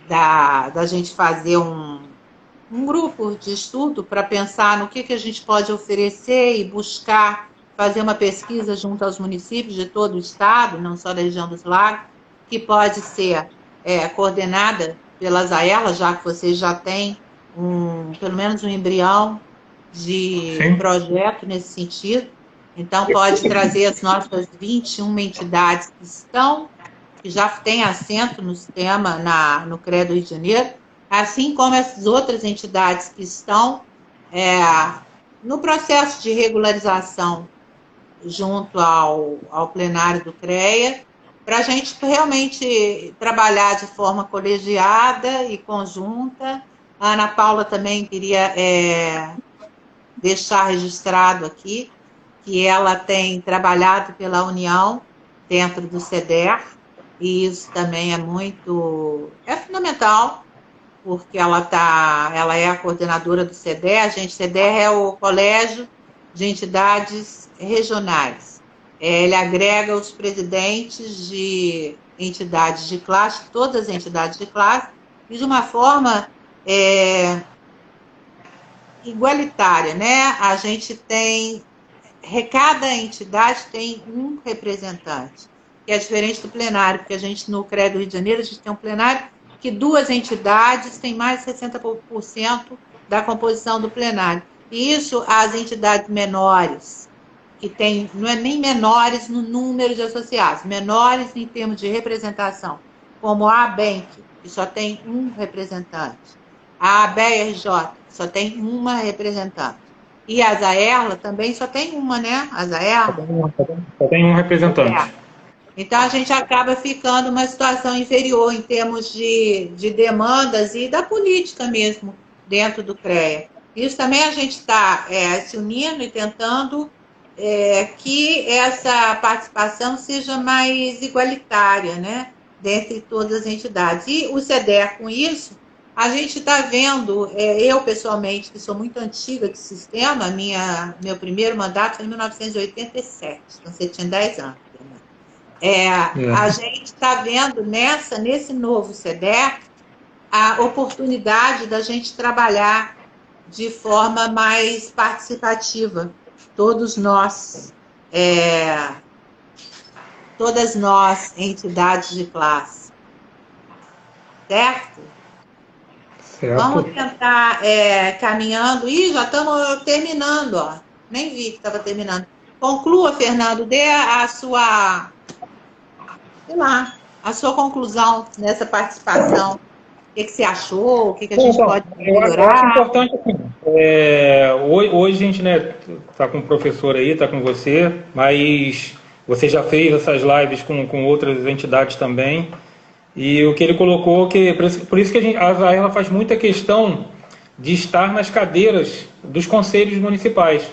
da gente fazer um grupo de estudo para pensar no que a gente pode oferecer e buscar fazer uma pesquisa junto aos municípios de todo o estado, não só da região dos lagos, que pode ser coordenada pela Zaela, já que você já tem pelo menos um embrião de projeto nesse sentido. Então, pode trazer as nossas 21 entidades que já têm assento no sistema, no CREA do Rio de Janeiro, assim como essas outras entidades que estão no processo de regularização junto ao plenário do CREA, para a gente realmente trabalhar de forma colegiada e conjunta. A Ana Paula também queria deixar registrado aqui que ela tem trabalhado pela União dentro do CEDER, e isso também é fundamental, porque ela é a coordenadora do CEDER. CEDER é o Colégio de Entidades Regionais. Ele agrega os presidentes de entidades de classe, todas as entidades de classe, e de uma forma igualitária, né? A gente tem, cada entidade tem um representante, que é diferente do plenário, porque a gente, no CREA do Rio de Janeiro, a gente tem um plenário que duas entidades têm mais de 60% da composição do plenário. E isso, as entidades menores, que tem, não é nem menores no número de associados, menores em termos de representação, como a ABENC, que só tem um representante, a ABERJ, que só tem uma representante, e a Zaerla também só tem uma, né? A Zaerla só tem um representante. Então, a gente acaba ficando numa situação inferior em termos de demandas e da política mesmo dentro do CREA. Isso também a gente está se unindo e tentando que essa participação seja mais igualitária, né, dentre todas as entidades. E o CEDER, com isso, A gente está vendo, eu pessoalmente, que sou muito antiga de sistema, meu primeiro mandato foi em 1987, então você tinha 10 anos. A gente está vendo nesse novo CEDER a oportunidade da gente trabalhar de forma mais participativa. Todas nós, entidades de classe. Certo? Vamos tentar caminhando. Ih, já estamos terminando, ó. Nem vi que estava terminando. Conclua, Fernando, dê a sua conclusão nessa participação. O que você achou? O que a gente pode melhorar? Eu acho importante, assim, hoje a gente está com o professor aí, está com você, mas você já fez essas lives com outras entidades também, e o que ele colocou, por isso que a Zaela faz muita questão de estar nas cadeiras dos conselhos municipais,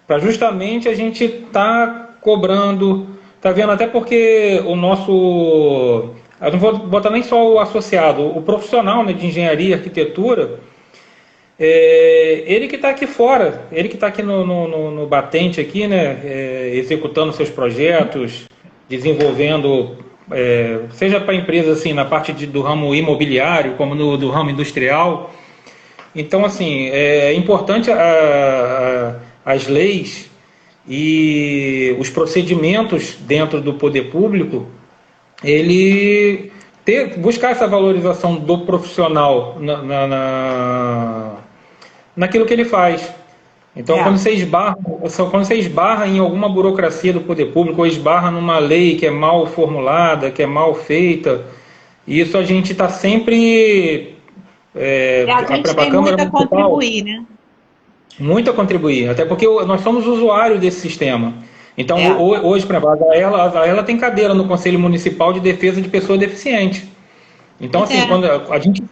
para justamente a gente estar cobrando, tá vendo? Até porque o nosso... Eu não vou botar nem só o associado, o profissional, né, de engenharia, arquitetura, ele que está aqui fora, ele que está aqui no batente, aqui, né, executando seus projetos, desenvolvendo, seja para a empresa assim, na parte do ramo imobiliário, como do ramo industrial. Então, assim, é importante as leis e os procedimentos dentro do poder público, ele buscar essa valorização do profissional naquilo que ele faz. Então, quando você esbarra em alguma burocracia do poder público, ou esbarra numa lei que é mal formulada, que é mal feita, isso a gente está sempre... a gente tem muito a contribuir, né? Muito a contribuir, até porque nós somos usuários desse sistema. Então, hoje, por exemplo, a Zaela tem cadeira no Conselho Municipal de Defesa de Pessoa Deficiente. Então, assim, quando a gente,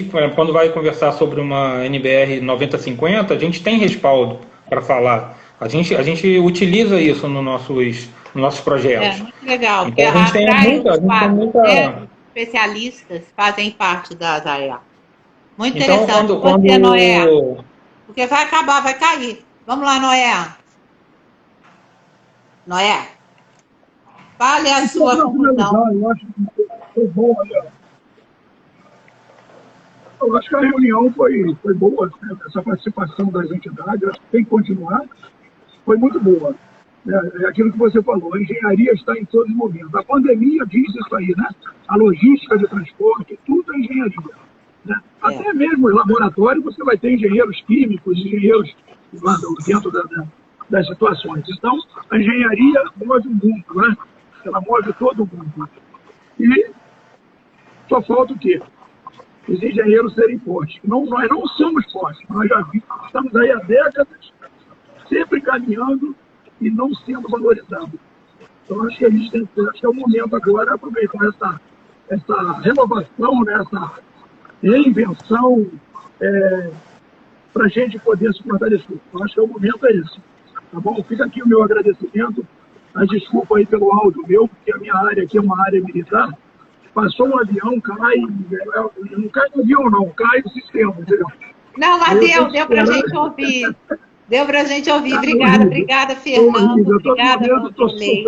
por exemplo, quando vai conversar sobre uma NBR 9050, a gente tem respaldo para falar. A gente utiliza isso nos nossos projetos. Muito legal. Então, a gente tem muita... especialistas fazem parte da Zaela. Muito interessante. Você, Noé, porque vai acabar, vai cair. Vamos lá, Noé. Noé, fale a sua conclusão. Eu acho que foi bom, eu acho que a reunião foi boa, né? Essa participação das entidades, acho que tem que continuar, foi muito boa. É aquilo que você falou, a engenharia está em todos os momentos. A pandemia diz isso aí, né? A logística de transporte, tudo é engenharia. Né? Até mesmo os laboratórios, você vai ter engenheiros químicos, engenheiros dentro das situações. Então, a engenharia move o mundo, né? Ela move todo o mundo. E só falta o quê? Os engenheiros serem fortes. Nós não somos fortes, nós já estamos aí há décadas, sempre caminhando e não sendo valorizados. Então, acho que a gente acho que é o momento agora, aproveitar essa renovação, né? Essa reinvenção, para a gente poder se fortalecer. Eu acho que o momento é esse. Tá bom? Fica aqui o meu agradecimento. Mas desculpa aí pelo áudio meu, porque a minha área aqui é uma área militar. Passou um avião, cai, não cai no avião não, cai no sistema, entendeu? Não, mas deu para a gente ouvir. Deu para a gente ouvir. Obrigada, Fernando. Obrigada, Vanderlei.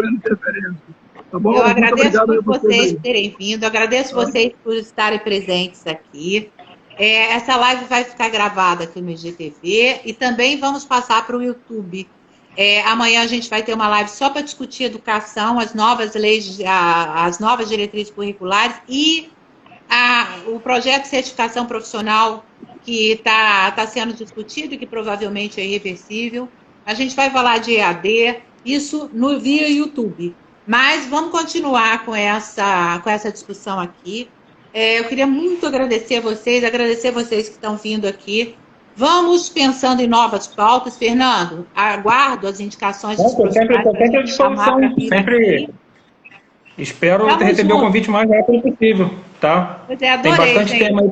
Tá bom? Eu agradeço por vocês terem vindo, agradeço vocês por estarem presentes aqui. Essa live vai ficar gravada aqui no IGTV e também vamos passar para o YouTube. Amanhã a gente vai ter uma live só para discutir educação, as novas leis, as novas diretrizes curriculares e o projeto de certificação profissional que está sendo discutido e que provavelmente é irreversível. A gente vai falar de EAD, isso via YouTube. Mas vamos continuar com essa discussão aqui. Eu queria muito agradecer vocês que estão vindo aqui. Vamos pensando em novas pautas. Fernando, aguardo as indicações dos profissionais. Estou sempre à disposição. Sempre espero receber o convite o mais rápido possível. Tá? Pois é, Tem adorei, bastante gente. tema aí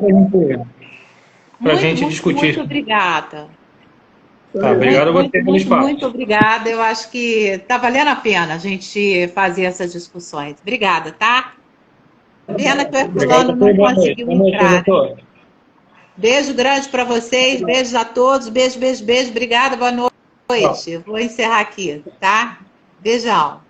para a gente discutir. Muito obrigada. Tá, obrigado a você pelo espaço. Muito obrigada. Eu acho que está valendo a pena a gente fazer essas discussões. Obrigada, tá? Pena que o Obrigado, Herculano não boa noite. conseguiu Boa noite, entrar, né? doutor. Beijo grande para vocês, beijos a todos, beijo, beijo, beijo. Obrigada, boa noite. Vou encerrar aqui, tá? Beijão.